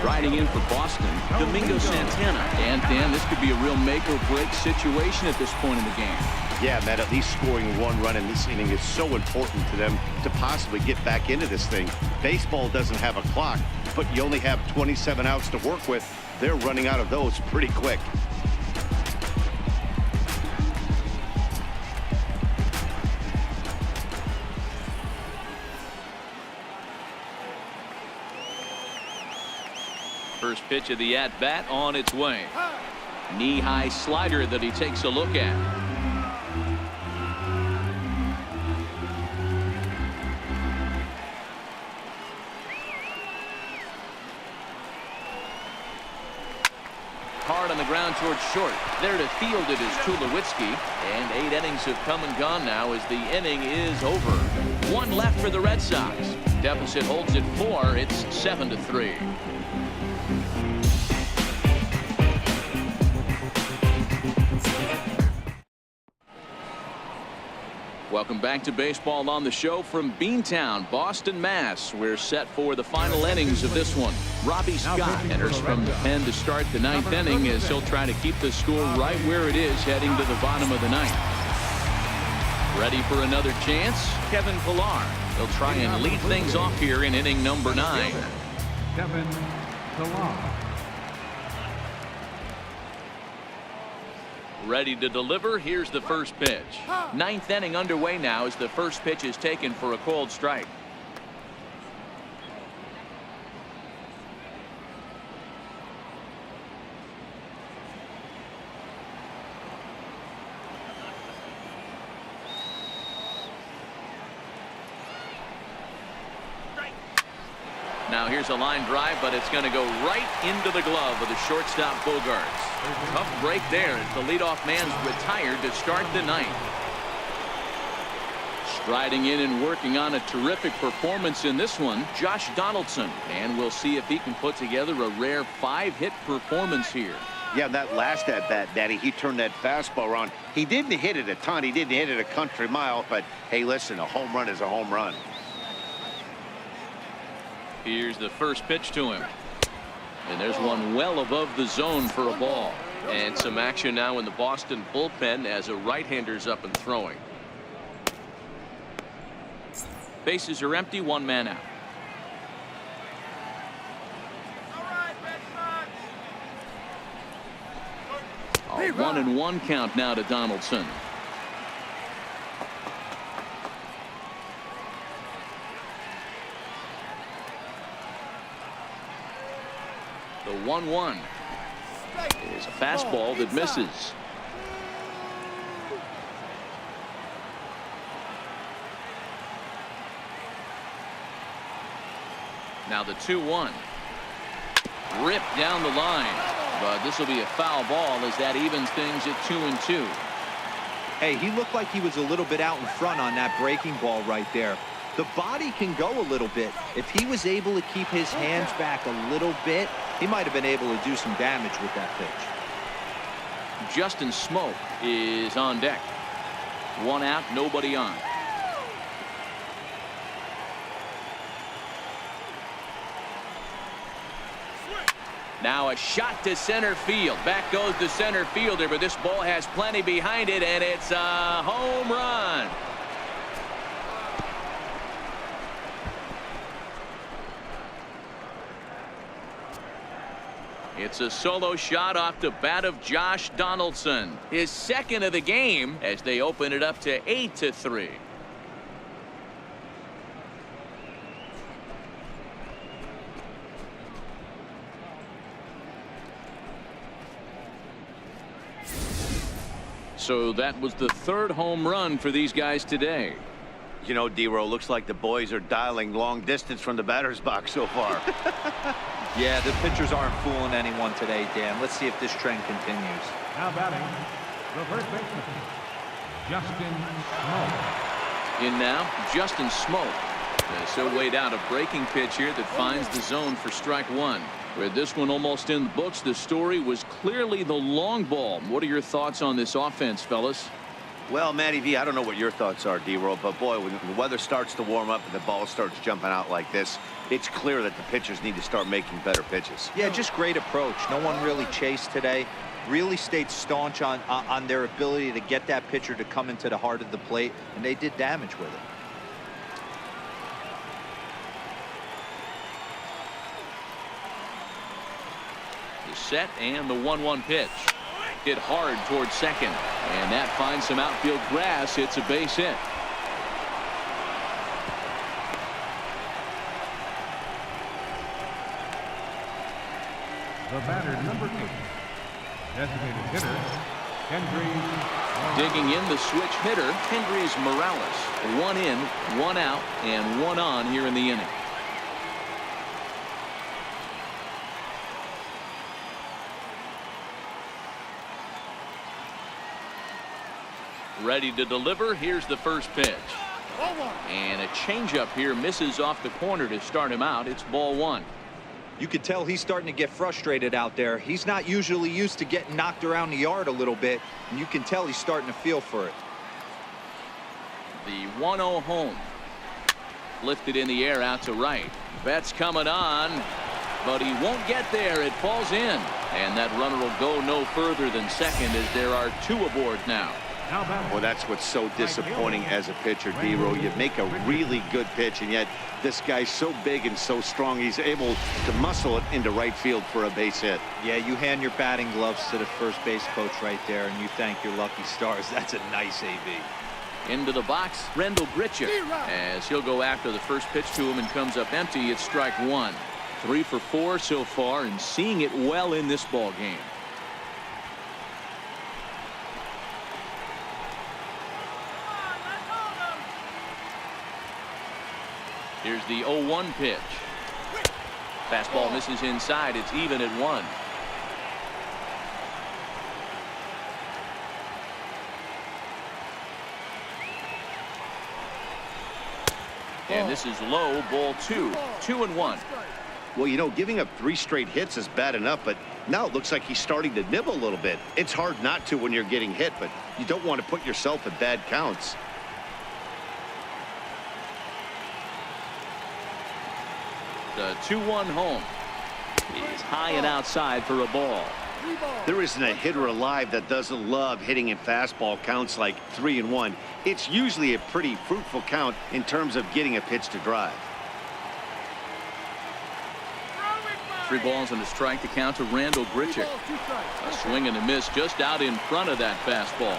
[SPEAKER 1] Striding in for Boston, Domingo Santana. And Dan, this could be a real make or break situation at this point in the game.
[SPEAKER 2] Yeah, Matt, at least scoring one run in this inning is so important to them to possibly get back into this thing. Baseball doesn't have a clock, but you only have 27 outs to work with. They're running out of those pretty quick.
[SPEAKER 1] First pitch of the at-bat on its way. Knee-high slider that he takes a look at. Hard on the ground towards short. There to field it is Tulowitzki. And 8 innings have come and gone now as the inning is over. 1 left for the Red Sox. Deficit holds at 4. It's 7-3. Welcome back to Baseball on the Show from Beantown, Boston, Mass. We're set for the final innings of this one. Robbie Scott enters from the pen to start the 9th inning as he'll try to keep the score right where it is heading to the bottom of the 9th. Ready for another chance? Kevin Millar. He'll try and lead things off here in inning number 9.
[SPEAKER 4] Kevin Millar.
[SPEAKER 1] Ready to deliver. Here's the first pitch. 9th inning underway now as the first pitch is taken for a called strike. Now here's a line drive, but it's going to go right into the glove of the shortstop Bogaerts. Tough break there as the leadoff man's retired to start the 9th. Striding in and working on a terrific performance in this one, Josh Donaldson. And we'll see if he can put together a rare 5-hit performance here.
[SPEAKER 2] Yeah, that last at-bat, Daddy, he turned that fastball around. He didn't hit it a ton. He didn't hit it a country mile. But, hey, listen, a home run is a home run.
[SPEAKER 1] Here's the first pitch to him. And there's one well above the zone for a ball. And some action now in the Boston bullpen as a right-hander's up and throwing. Bases are empty, 1 man out. A 1-1 count now to Donaldson. The 1-1 is a fastball that misses. Now the 2-1. Ripped down the line. But this will be a foul ball as that evens things at 2-2.
[SPEAKER 3] Hey, he looked like he was a little bit out in front on that breaking ball right there. The body can go a little bit. If he was able to keep his hands back a little bit, he might have been able to do some damage with that pitch.
[SPEAKER 1] Justin Smoke is on deck. 1 out, nobody on. Now a shot to center field. Back goes the center fielder, but this ball has plenty behind it, and it's a home run. It's a solo shot off the bat of Josh Donaldson. His second of the game as they open it up to 8-3. So that was the 3rd home run for these guys today.
[SPEAKER 2] You know, D-Row, looks like the boys are dialing long distance from the batter's box so far.
[SPEAKER 3] Yeah, the pitchers aren't fooling anyone today, Dan. Let's see if this trend continues.
[SPEAKER 4] Now batting, the first baseman, Justin Smoke.
[SPEAKER 1] In now, Justin Smoke. So weighed out a breaking pitch here that finds the zone for strike one. With this one almost in the books, the story was clearly the long ball. What are your thoughts on this offense, fellas?
[SPEAKER 2] Well, Matty V, I don't know what your thoughts are, D-Row, but boy, when the weather starts to warm up and the ball starts jumping out like this, it's clear that the pitchers need to start making better pitches.
[SPEAKER 3] Yeah, just great approach. No one really chased today. Really stayed staunch on their ability to get that pitcher to come into the heart of the plate, and they did damage with it.
[SPEAKER 1] The set and the 1-1 pitch. Hit hard towards second, and that finds some outfield grass. It's a base hit.
[SPEAKER 4] The batter, number 8, designated hitter, Hendrys.
[SPEAKER 1] Digging in, the switch hitter, Hendrys Morales. 1 in, 1 out, and 1 on here in the inning. Ready to deliver. Here's the first pitch. And a changeup here misses off the corner to start him out. It's ball 1.
[SPEAKER 3] You could tell he's starting to get frustrated out there. He's not usually used to getting knocked around the yard a little bit, and you can tell he's starting to feel for it.
[SPEAKER 1] The 1-0 home. Lifted in the air out to right. Betts coming on, but he won't get there. It falls in, and that runner will go no further than second as there are 2 aboard now.
[SPEAKER 2] Well, that's what's so disappointing as a pitcher, D-Row. You make a really good pitch, and yet this guy's so big and so strong, he's able to muscle it into right field for a base hit.
[SPEAKER 3] Yeah, you hand your batting gloves to the first base coach right there, and you thank your lucky stars. That's a nice AB.
[SPEAKER 1] Into the box, Rendell Gritchick, as he'll go after the first pitch to him and comes up empty. It's strike 1. 3 for 4 so far, and seeing it well in this ball game. Here's the 0-1 pitch. Fastball misses inside. It's even at 1. And this is low, ball 2. 2-1.
[SPEAKER 2] Well, you know, giving up 3 straight hits is bad enough, but now it looks like he's starting to nibble a little bit. It's hard not to when you're getting hit, but you don't want to put yourself in bad counts.
[SPEAKER 1] The 2-1 home is high and outside for a ball.
[SPEAKER 2] There isn't a hitter alive that doesn't love hitting in fastball counts like 3-1. It's usually a pretty fruitful count in terms of getting a pitch to drive.
[SPEAKER 1] 3 balls and a strike to count to Rendell Gritchick. A swing and a miss just out in front of that fastball.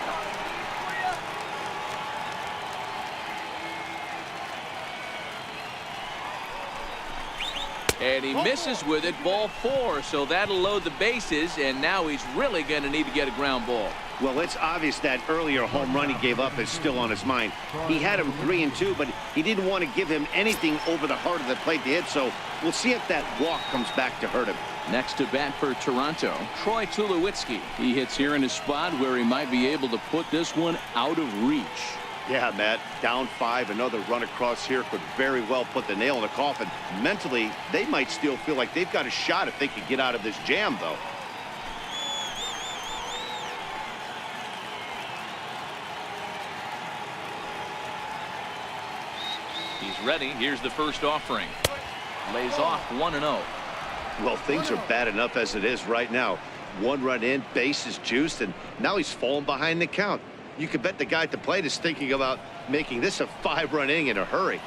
[SPEAKER 1] And he misses with it, ball 4, so that'll load the bases, and now he's really going to need to get a ground ball.
[SPEAKER 2] Well, it's obvious that earlier home run he gave up is still on his mind. He had him 3-2, but he didn't want to give him anything over the heart of the plate to hit, so we'll see if that walk comes back to hurt him.
[SPEAKER 1] Next to bat for Toronto, Troy Tulowitzki. He hits here in a spot where he might be able to put this one out of reach.
[SPEAKER 2] Yeah, Matt, down 5, another run across here could very well put the nail in the coffin. Mentally, they might still feel like they've got a shot if they could get out of this jam, though.
[SPEAKER 1] He's ready. Here's the first offering. Lays off 1-0.
[SPEAKER 2] Well, things are bad enough as it is right now. 1 run in, base is juiced, and now he's falling behind the count. You could bet the guy at the plate is thinking about making this a 5-run inning in a hurry.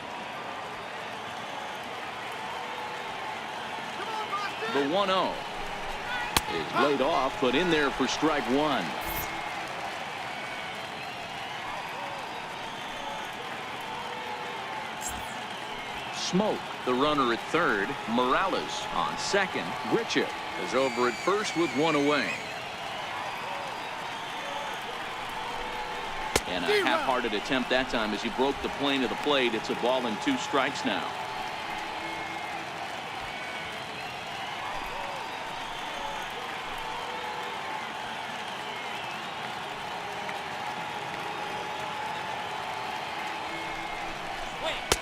[SPEAKER 1] The 1-0 is laid off, put in there for strike 1. Smoke, the runner at third. Morales on second. Gritchick is over at first with 1 away. And a half-hearted attempt that time as he broke the plane of the plate. It's a ball and 2 strikes now.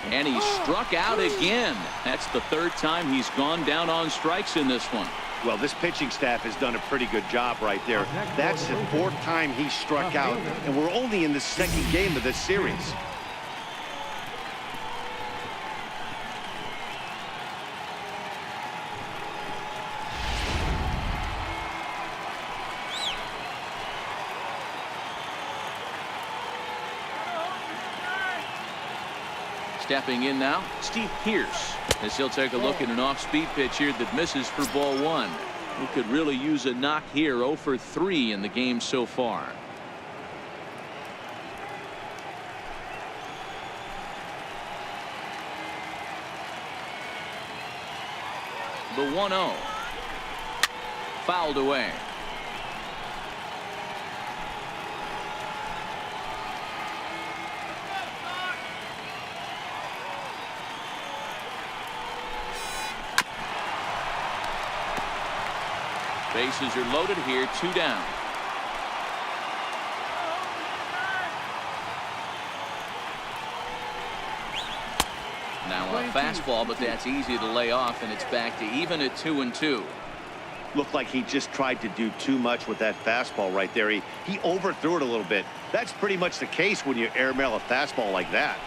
[SPEAKER 1] And he struck out again. That's the 3rd time he's gone down on strikes in this one.
[SPEAKER 2] Well, this pitching staff has done a pretty good job right there. That's the 4th time he struck out, and we're only in the 2nd game of this series.
[SPEAKER 1] Stepping in now, Steve Pearce, as he'll take a look at an off-speed pitch here that misses for ball 1. He could really use a knock here. 0 for 3 in the game so far. The 1-0. Fouled away. Bases are loaded here, 2 down. Now a fastball, but that's easy to lay off, and it's back to even at 2-2.
[SPEAKER 2] Looked like he just tried to do too much with that fastball right there. He overthrew it a little bit. That's pretty much the case when you airmail a fastball like that.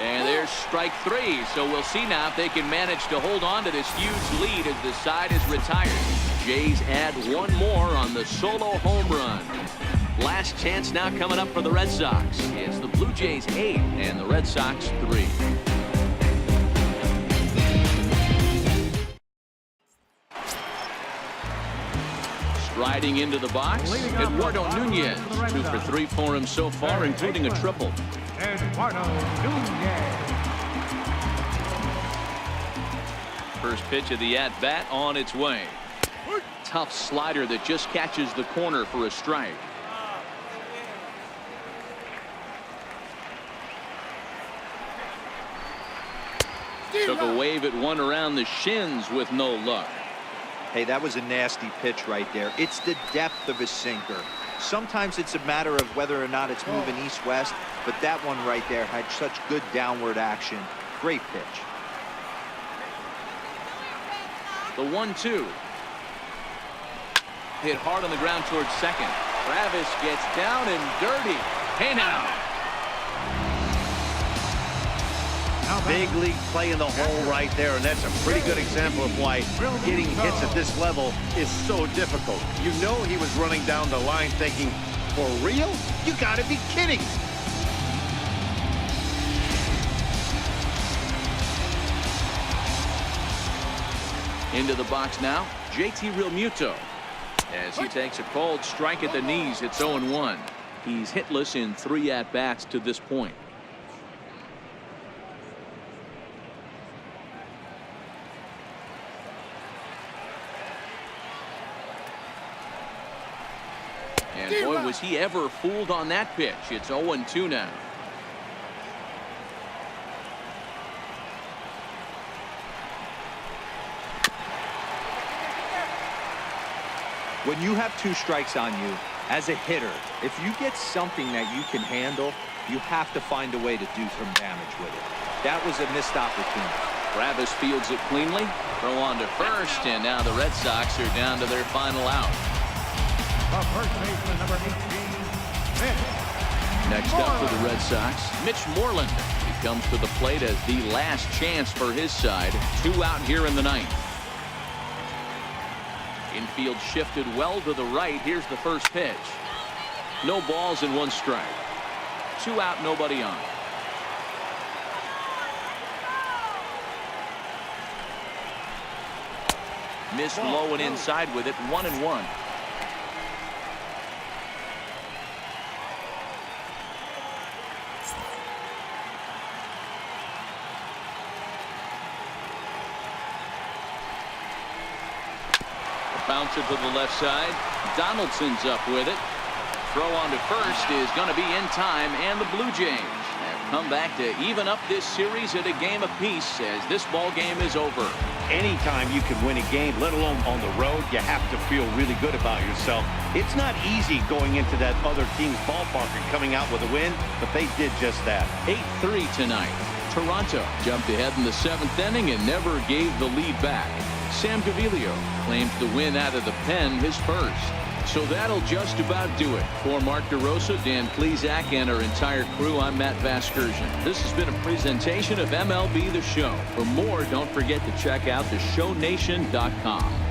[SPEAKER 1] And there's strike 3. So we'll see now if they can manage to hold on to this huge lead as the side is retired. Jays add 1 more on the solo home run. Last chance now coming up for the Red Sox. It's the Blue Jays 8 and the Red Sox 3. Striding into the box, Eduardo Nunez. 2 for 3 for him so far, including a triple.
[SPEAKER 4] Eduardo Nunez.
[SPEAKER 1] First pitch of the at-bat on its way. Tough slider that just catches the corner for a strike. Took a wave at one around the shins with no luck.
[SPEAKER 3] Hey, that was a nasty pitch right there. It's the depth of his sinker. Sometimes it's a matter of whether or not it's moving east-west, but that one right there had such good downward action. Great pitch.
[SPEAKER 1] The 1-2. Hit hard on the ground towards second. Travis gets down and dirty. Hey now.
[SPEAKER 2] Big league play in the hole right there, and that's a pretty good example of why getting hits at this level is so difficult. You know he was running down the line thinking, for real? You gotta be kidding.
[SPEAKER 1] Into the box now, JT Realmuto. As he takes a cold strike at the knees, it's 0-1. He's hitless in 3 at-bats to this point. And boy, was he ever fooled on that pitch. It's 0-2 now.
[SPEAKER 3] When you have 2 strikes on you, as a hitter, if you get something that you can handle, you have to find a way to do some damage with it. That was a missed opportunity.
[SPEAKER 1] Travis fields it cleanly. Throw on to first, and now the Red Sox are down to their final out.
[SPEAKER 4] The first baseman, number 18, Mitch.
[SPEAKER 1] Next up for the Red Sox, Mitch Moreland. He comes to the plate as the last chance for his side. 2 out here in the 9th. Infield shifted well to the right. Here's the first pitch. No balls and 1 strike. 2 out, nobody on. Missed low and inside with it. 1-1. Bouncer to the left side. Donaldson's up with it. Throw on to first is going to be in time, and the Blue Jays have come back to even up this series at a game apiece as this ball game is over.
[SPEAKER 2] Anytime you can win a game, let alone on the road, you have to feel really good about yourself. It's not easy going into that other team's ballpark and coming out with a win, but they did just that.
[SPEAKER 1] 8-3 tonight. Toronto jumped ahead in the 7th inning and never gave the lead back. Sam Gaviglio claims the win out of the pen, his first. So that'll just about do it. For Mark DeRosa, Dan Plesac, and our entire crew, I'm Matt Vasgersian. This has been a presentation of MLB The Show. For more, don't forget to check out theshownation.com.